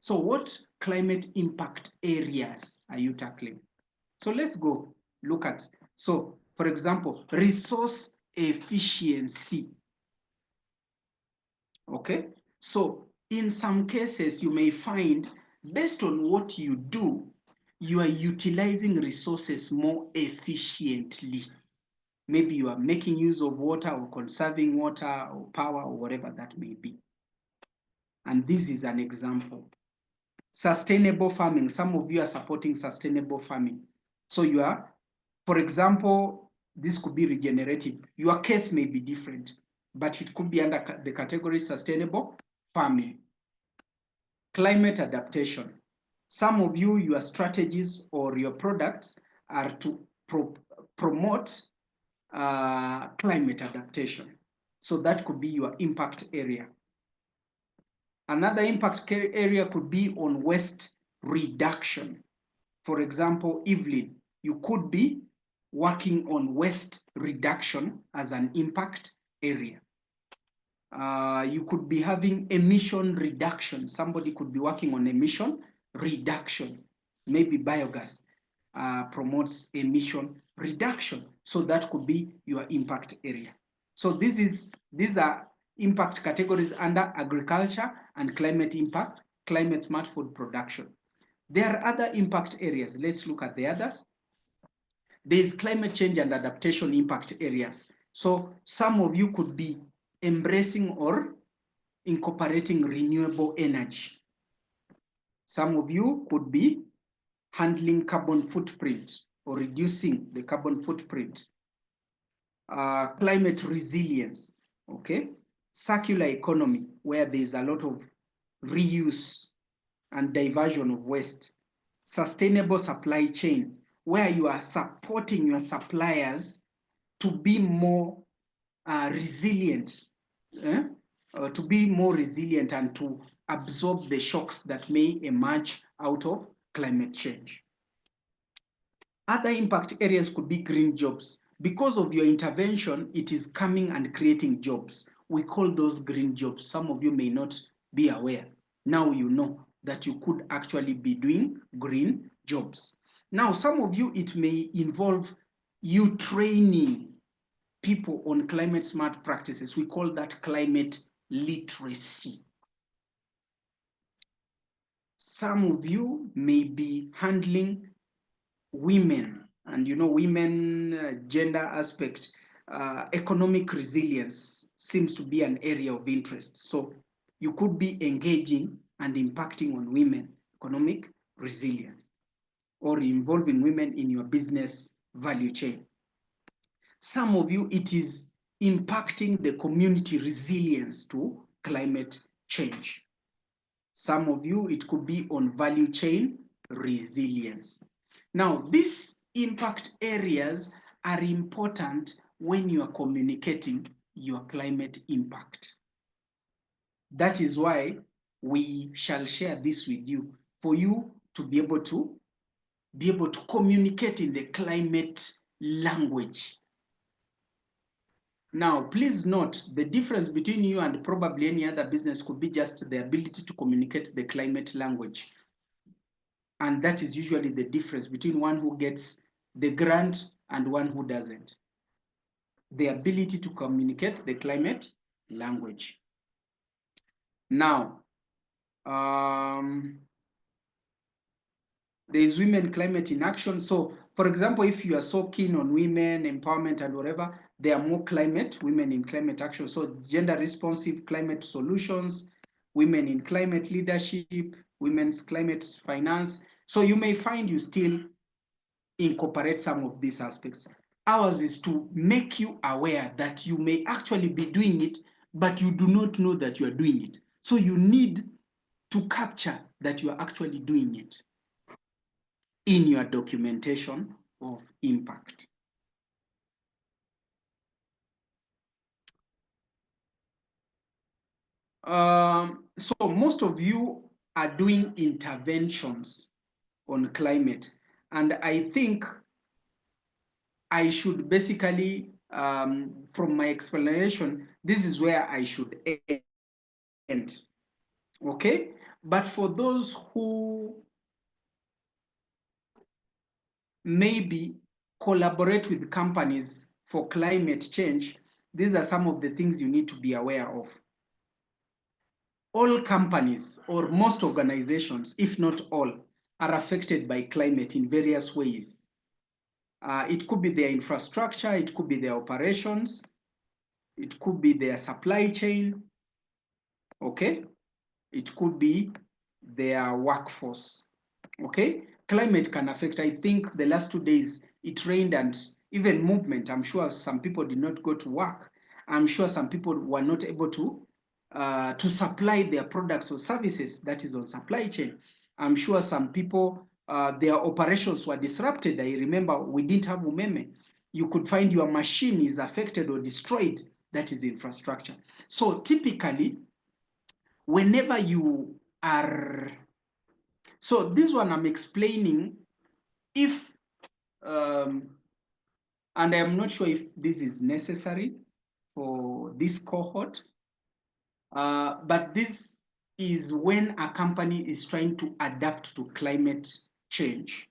So what climate impact areas are you tackling? So let's go look at, so for example, resource efficiency. Okay, so in some cases you may find, based on what you do, you are utilizing resources more efficiently. Maybe you are making use of water or conserving water or power or whatever that may be. And this is an example. Sustainable farming, some of you are supporting sustainable farming. So you are, for example, this could be regenerative. Your case may be different, but it could be under the category sustainable farming. Climate adaptation. Some of you, your strategies or your products are to promote climate adaptation. So that could be your impact area. Another impact area could be on waste reduction. For example, Evelyn, you could be working on waste reduction as an impact area. You could be having emission reduction. Somebody could be working on emission reduction. Maybe biogas promotes emission reduction. So that could be your impact area. So these are impact categories under agriculture and climate impact, climate smart food production. There are other impact areas. Let's look at the others. There is climate change and adaptation impact areas. So some of you could be embracing or incorporating renewable energy. Some of you could be handling carbon footprint or reducing the carbon footprint. Climate resilience, okay? Circular economy, where there's a lot of reuse and diversion of waste. Sustainable supply chain, where you are supporting your suppliers to be more resilient, to be more resilient and to absorb the shocks that may emerge out of climate change. Other impact areas could be green jobs. Because of your intervention, it is coming and creating jobs. We call those green jobs. Some of you may not be aware. Now you know that you could actually be doing green jobs. Now, some of you, it may involve you training people on climate smart practices. We call that climate literacy. Some of you may be handling women, and you know, women, gender aspect, economic resilience seems to be an area of interest. So you could be engaging and impacting on women, economic resilience, or involving women in your business value chain. Some of you, it is impacting the community resilience to climate change. Some of you, it could be on value chain resilience. Now, these impact areas are important when you are communicating your climate impact. That is why we shall share this with you, for you to be able to communicate in the climate language. Now, please note the difference between you and probably any other business could be just the ability to communicate the climate language. And that is usually the difference between one who gets the grant and one who doesn't. The ability to communicate the climate language. Now, there is women climate in action. So, for example, if you are so keen on women empowerment and whatever, there are more women in climate action. So gender responsive climate solutions, women in climate leadership, women's climate finance. So you may find you still incorporate some of these aspects. Ours is to make you aware that you may actually be doing it, but you do not know that you are doing it. So you need to capture that you are actually doing it in your documentation of impact. So most of you are doing interventions on climate, and I think I should basically, from my explanation, this is where I should end. Okay, but for those who maybe collaborate with companies for climate change, these are some of the things you need to be aware of. All companies or most organizations, if not all, are affected by climate in various ways. It could be their infrastructure, it could be their operations, it could be their supply chain, okay? It could be their workforce, okay? Climate can affect, I think the last 2 days, it rained and even movement. I'm sure some people did not go to work. I'm sure some people were not able to supply their products or services that is on supply chain. I'm sure some people, their operations were disrupted. I remember we didn't have umeme. You could find your machine is affected or destroyed. That is infrastructure. So typically, whenever you are, so this one I'm explaining if, and I'm not sure if this is necessary for this cohort, but this is when a company is trying to adapt to climate change.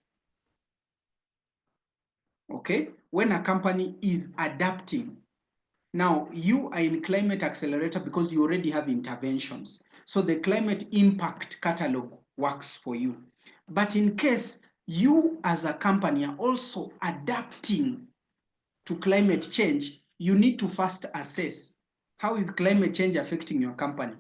Okay, when a company is adapting. Now, you are in Climate Accelerator because you already have interventions. So the climate impact catalog works for you. But in case you as a company are also adapting to climate change, you need to first assess how is climate change affecting your company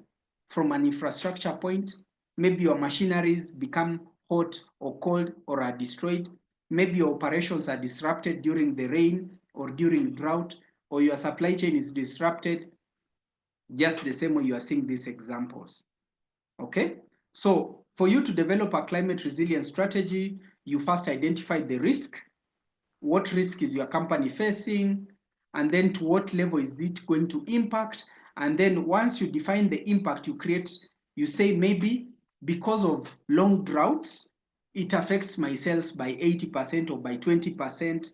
from an infrastructure point. Maybe your machineries become hot or cold or are destroyed. Maybe your operations are disrupted during the rain or during drought, or your supply chain is disrupted, just the same way you are seeing these examples. Okay, so for you to develop a climate resilience strategy, you first identify the risk. What risk is your company facing? And then to what level is it going to impact? And then once you define the impact, you say maybe because of long droughts, it affects my sales by 80% or by 20%,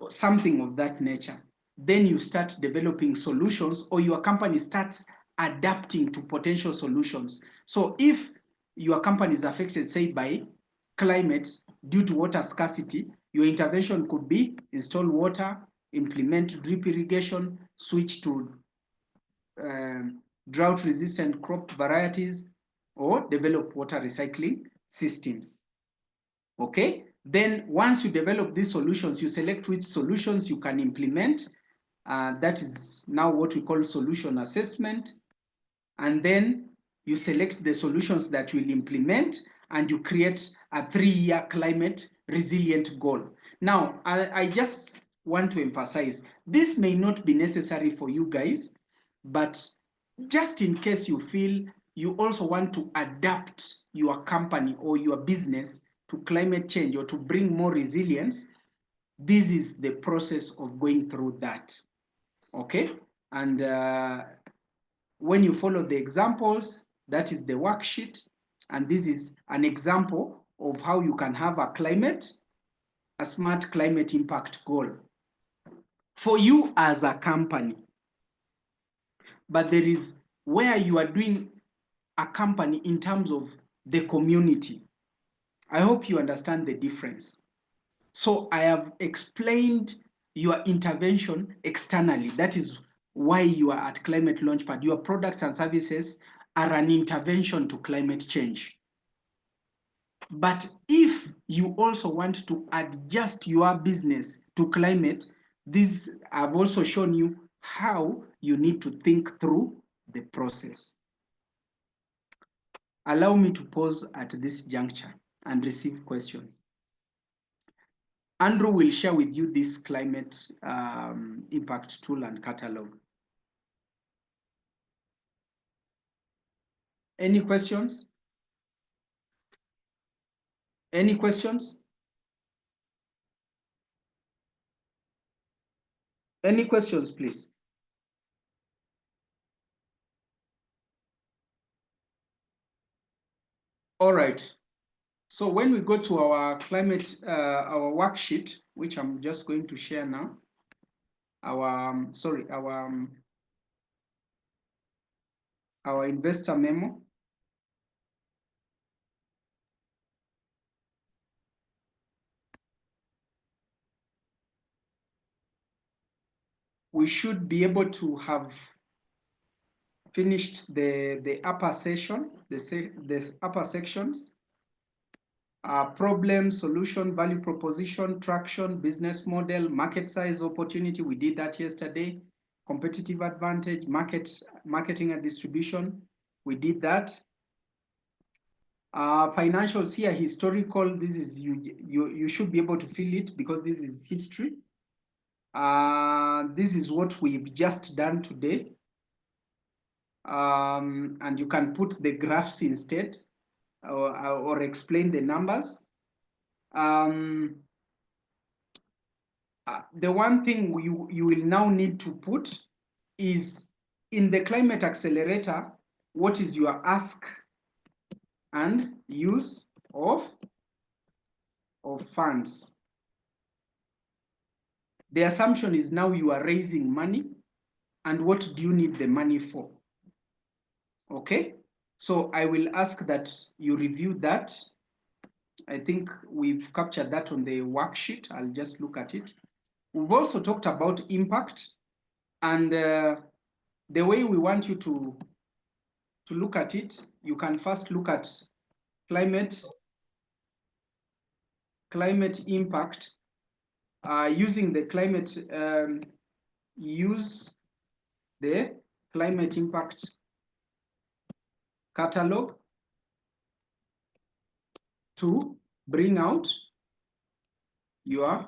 or something of that nature. Then you start developing solutions, or your company starts adapting to potential solutions. So if your company is affected, say, by climate due to water scarcity, your intervention could be install water, implement drip irrigation, switch to drought-resistant crop varieties, or develop water recycling systems. Okay, then once you develop these solutions, you select which solutions you can implement. That is now what we call solution assessment. And then you select the solutions that will implement, and you create a 3-year climate resilient goal. Now, I just want to emphasize, this may not be necessary for you guys, but just in case you feel you also want to adapt your company or your business to climate change or to bring more resilience, this is the process of going through that. Okay, and when you follow the examples, that is the worksheet, and this is an example of how you can have a smart climate impact goal for you as a company. But there is where you are doing a company in terms of the community. I hope you understand the difference. So I have explained your intervention externally. That is why you are at Climate Launchpad. Your products and services are an intervention to climate change. But if you also want to adjust your business to climate, this I've also shown you how you need to think through the process. Allow me to pause at this juncture and receive questions. Andrew will share with you this climate impact tool and catalog. Any questions? Any questions? Any questions, please? All right. So when we go to our climate, our worksheet, which I'm just going to share now, our investor memo. We should be able to have finished the upper section, the upper sections. Problem, solution, value proposition, traction, business model, market size, opportunity. We did that yesterday. Competitive advantage, marketing and distribution. We did that. Financials here, historical. This is you should be able to fill it because this is history. This is what we've just done today. And you can put the graphs instead or explain the numbers. The one thing you will now need to put is in the climate accelerator, what is your ask and use of funds? The assumption is now you are raising money, and what do you need the money for? Okay, so I will ask that you review that. I think we've captured that on the worksheet. I'll just look at it. We've also talked about impact, and the way we want you to look at it, you can first look at climate impact using the climate, use the climate impact catalog to bring out your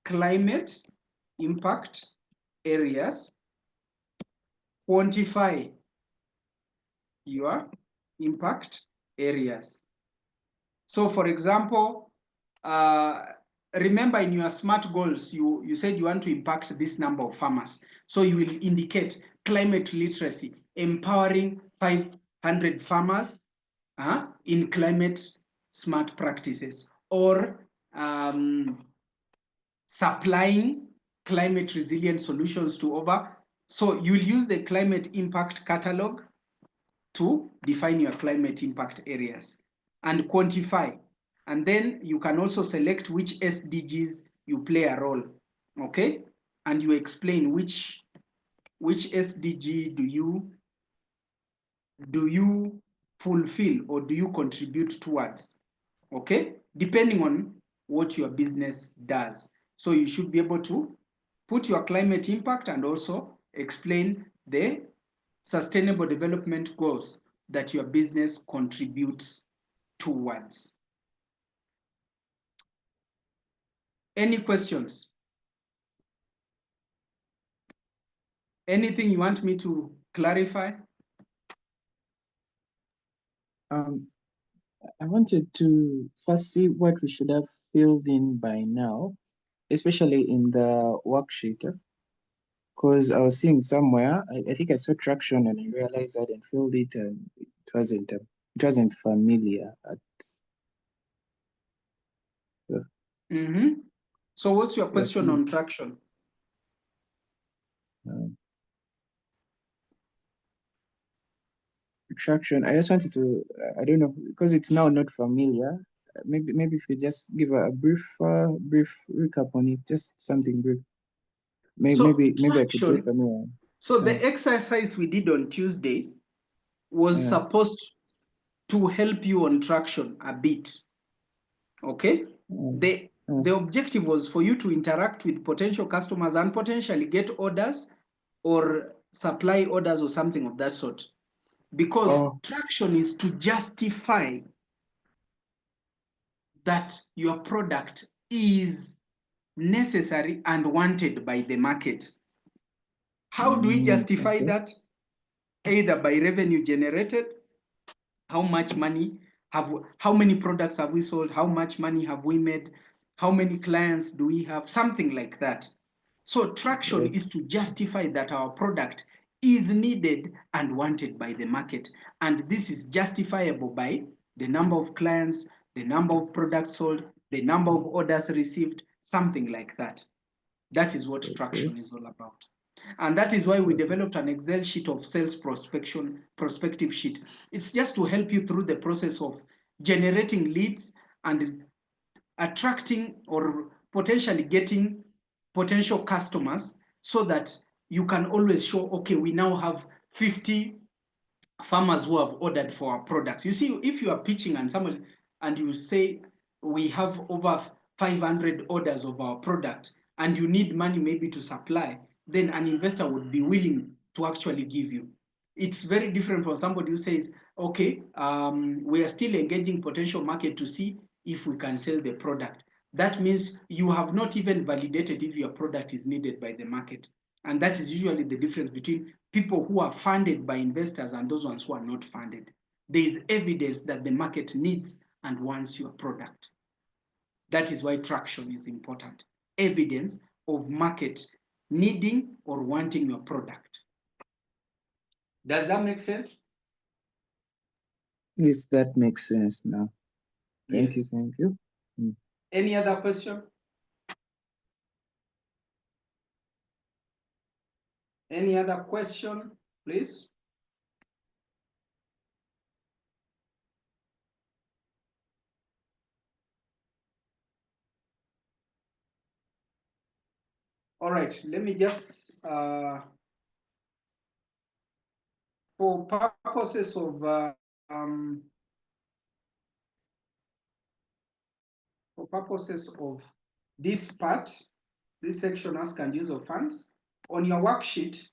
climate impact areas, quantify your impact areas. So for example, remember in your SMART goals, you said you want to impact this number of farmers. So you will indicate climate literacy, empowering 500 farmers in climate smart practices, or supplying climate resilient solutions to over. So you'll use the climate impact catalog to define your climate impact areas and quantify. And then you can also select which SDGs you play a role, okay? And you explain which SDG do you fulfill or do you contribute towards, okay? Depending on what your business does. So you should be able to put your climate impact and also explain the sustainable development goals that your business contributes towards. Any questions? Anything you want me to clarify? I wanted to first see what we should have filled in by now, especially in the worksheet. Because I was seeing somewhere, I think I saw traction and I realized I hadn't filled it and it wasn't familiar. So what's your question on traction? Traction, I just wanted to, I don't know, because it's now not familiar. Maybe if you just give a brief recap on it, just something brief. Maybe I could do familiar. So the exercise we did on Tuesday was supposed to help you on traction a bit. Okay? The objective was for you to interact with potential customers and potentially get orders or supply orders or something of that sort. Because traction is to justify that your product is necessary and wanted by the market. How do we justify that? Either by revenue generated, how much money how many products have we sold? How much money have we made? How many clients do we have? Something like that. So traction Yes. is to justify that our product is needed and wanted by the market. And this is justifiable by the number of clients, the number of products sold, the number of orders received, something like that. That is what traction is all about. And that is why we developed an Excel sheet of sales prospective sheet. It's just to help you through the process of generating leads and attracting or potentially getting potential customers, so that you can always show, okay, we now have 50 farmers who have ordered for our products. You see, if you are pitching and you say we have over 500 orders of our product and you need money maybe to supply, then an investor would be willing to actually give you. It's very different from somebody who says, okay, we are still engaging potential market to see if we can sell the product. That means you have not even validated if your product is needed by the market. And that is usually the difference between people who are funded by investors and those ones who are not funded. There is evidence that the market needs and wants your product. That is why traction is important. Evidence of market needing or wanting your product. Does that make sense? Yes, that makes sense now. Thank you, Yes. thank you. Any other question? Any other question, please? All right, let me just, for purposes of this part, this section, ask and use of funds, on your worksheet,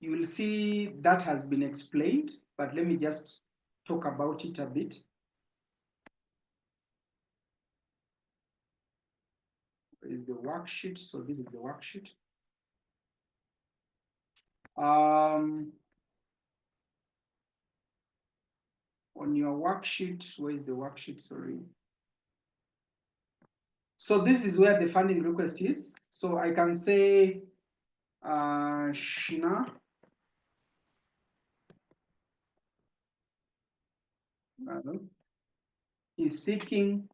you will see that has been explained, but let me just talk about it a bit. Where is the worksheet? So this is the worksheet. On your worksheet, where is the worksheet? Sorry. So this is where the funding request is. So I can say Shina is seeking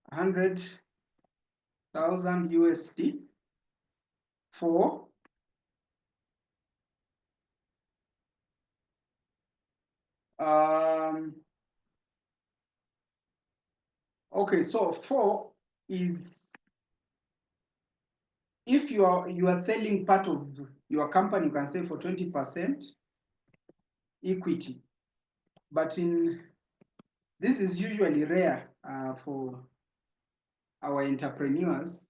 100,000 USD for okay, so 4 is if you are selling part of your company, you can say for 20% equity. But this is usually rare for our entrepreneurs.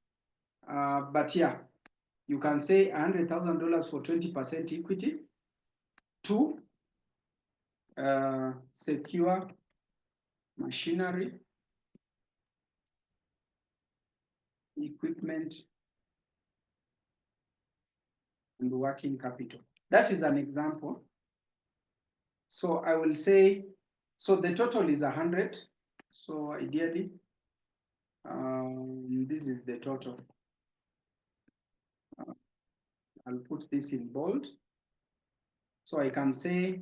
But yeah, you can say $100,000 for 20% equity to secure machinery, equipment, and working capital. That is an example. So I will say, so the total is 100. So ideally, this is the total. I'll put this in bold. So I can say,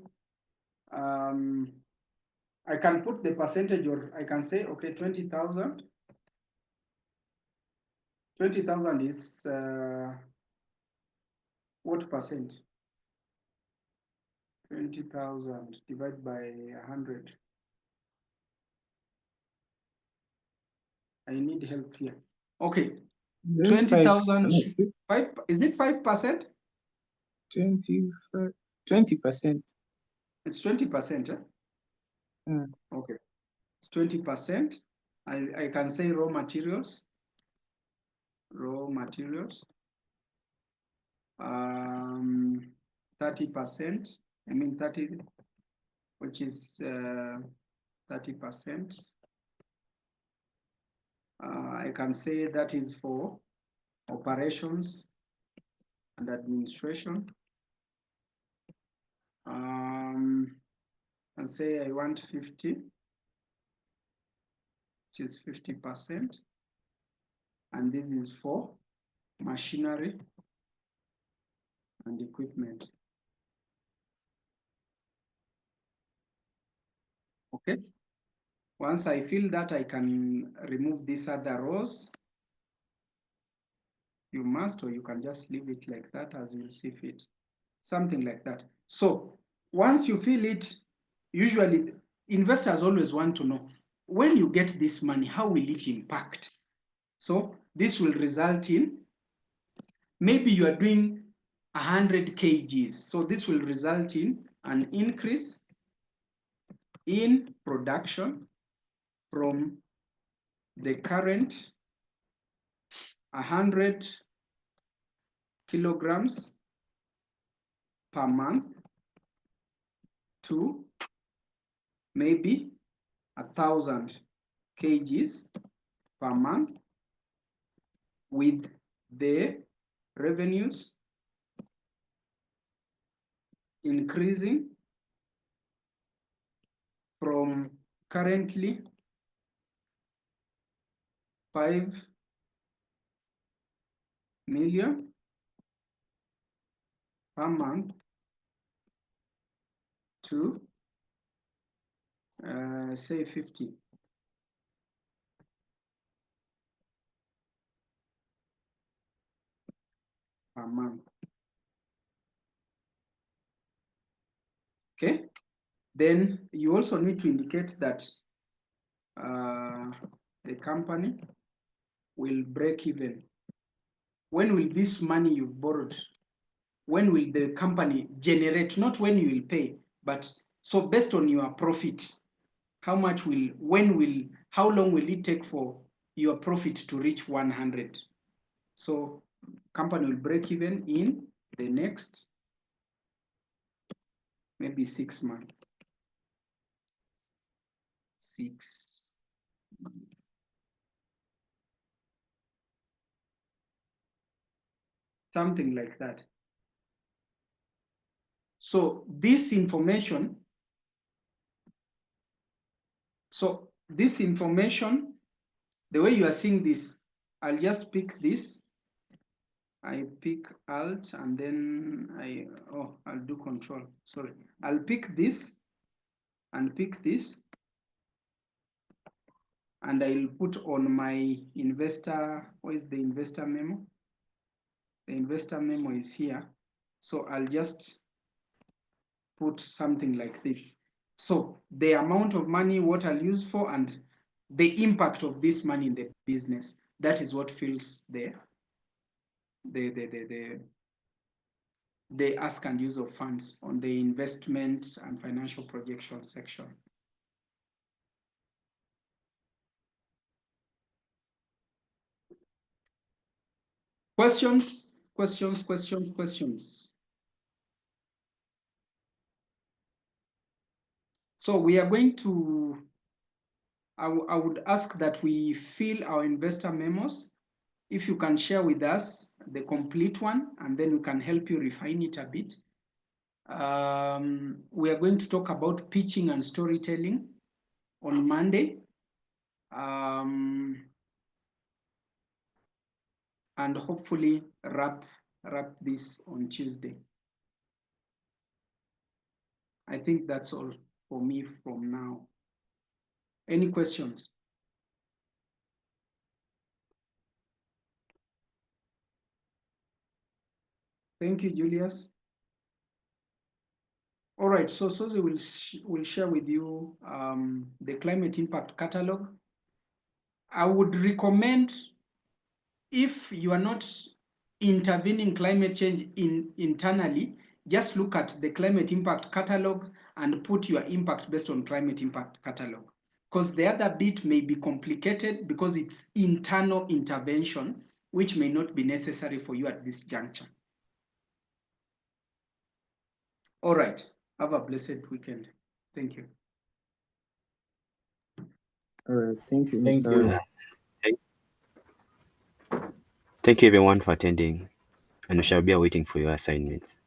I can put the percentage, or I can say, okay, 20,000. 20,000 is what percent? 20,000 divided by 100. I need help here. Okay, 20,000. 5, is it 5%? 20%. It's 20%. Okay, it's 20%. I can say raw materials. Raw materials. 30%. I mean 30, which is 30%. I can say that is for operations and administration. And say I want 50 which is 50%. And this is for machinery and equipment. Okay. Once I feel that, I can remove these other rows. You must, or you can just leave it like that as you see fit. Something like that. So once you feel it, usually investors always want to know, when you get this money, how will it impact? So this will result in, maybe you are doing 100 kgs. So this will result in an increase in production from the current 100 kilograms per month to maybe 1,000 kgs per month, with the revenues increasing from currently 5 million per month to say 50. Per month. Okay, then you also need to indicate that the company will break even. When will this money you've borrowed, when will the company generate, not when you will pay, but so based on your profit, how much will, how long will it take for your profit to reach 100? So company will break even in the next maybe 6 months. 6 months. Something like that. So this information, the way you are seeing this, I'll just pick this. I pick Alt and then I'll do Control. Sorry, I'll pick this and pick this, and I'll put on my investor. Where is the investor memo? The investor memo is here. So I'll just put something like this. So the amount of money, what I'll use for, and the impact of this money in the business. That is what fills the ask and use of funds on the investment and financial projection section. Questions? So we are going to, I would ask that we fill our investor memos. If you can share with us the complete one, and then we can help you refine it a bit. We are going to talk about pitching and storytelling on Monday. And hopefully wrap this on Tuesday. I think that's all for me from now. Any questions? Thank you, Julius. All right, so Susie will share with you the climate impact catalog. I would recommend, if you are not intervening climate change internally, just look at the climate impact catalog and put your impact based on climate impact catalog. Because the other bit may be complicated because it's internal intervention, which may not be necessary for you at this juncture. All right, have a blessed weekend. Thank you. All right, thank you, Thank Mr. you. Wang. Thank you everyone for attending, and we shall be awaiting for your assignments.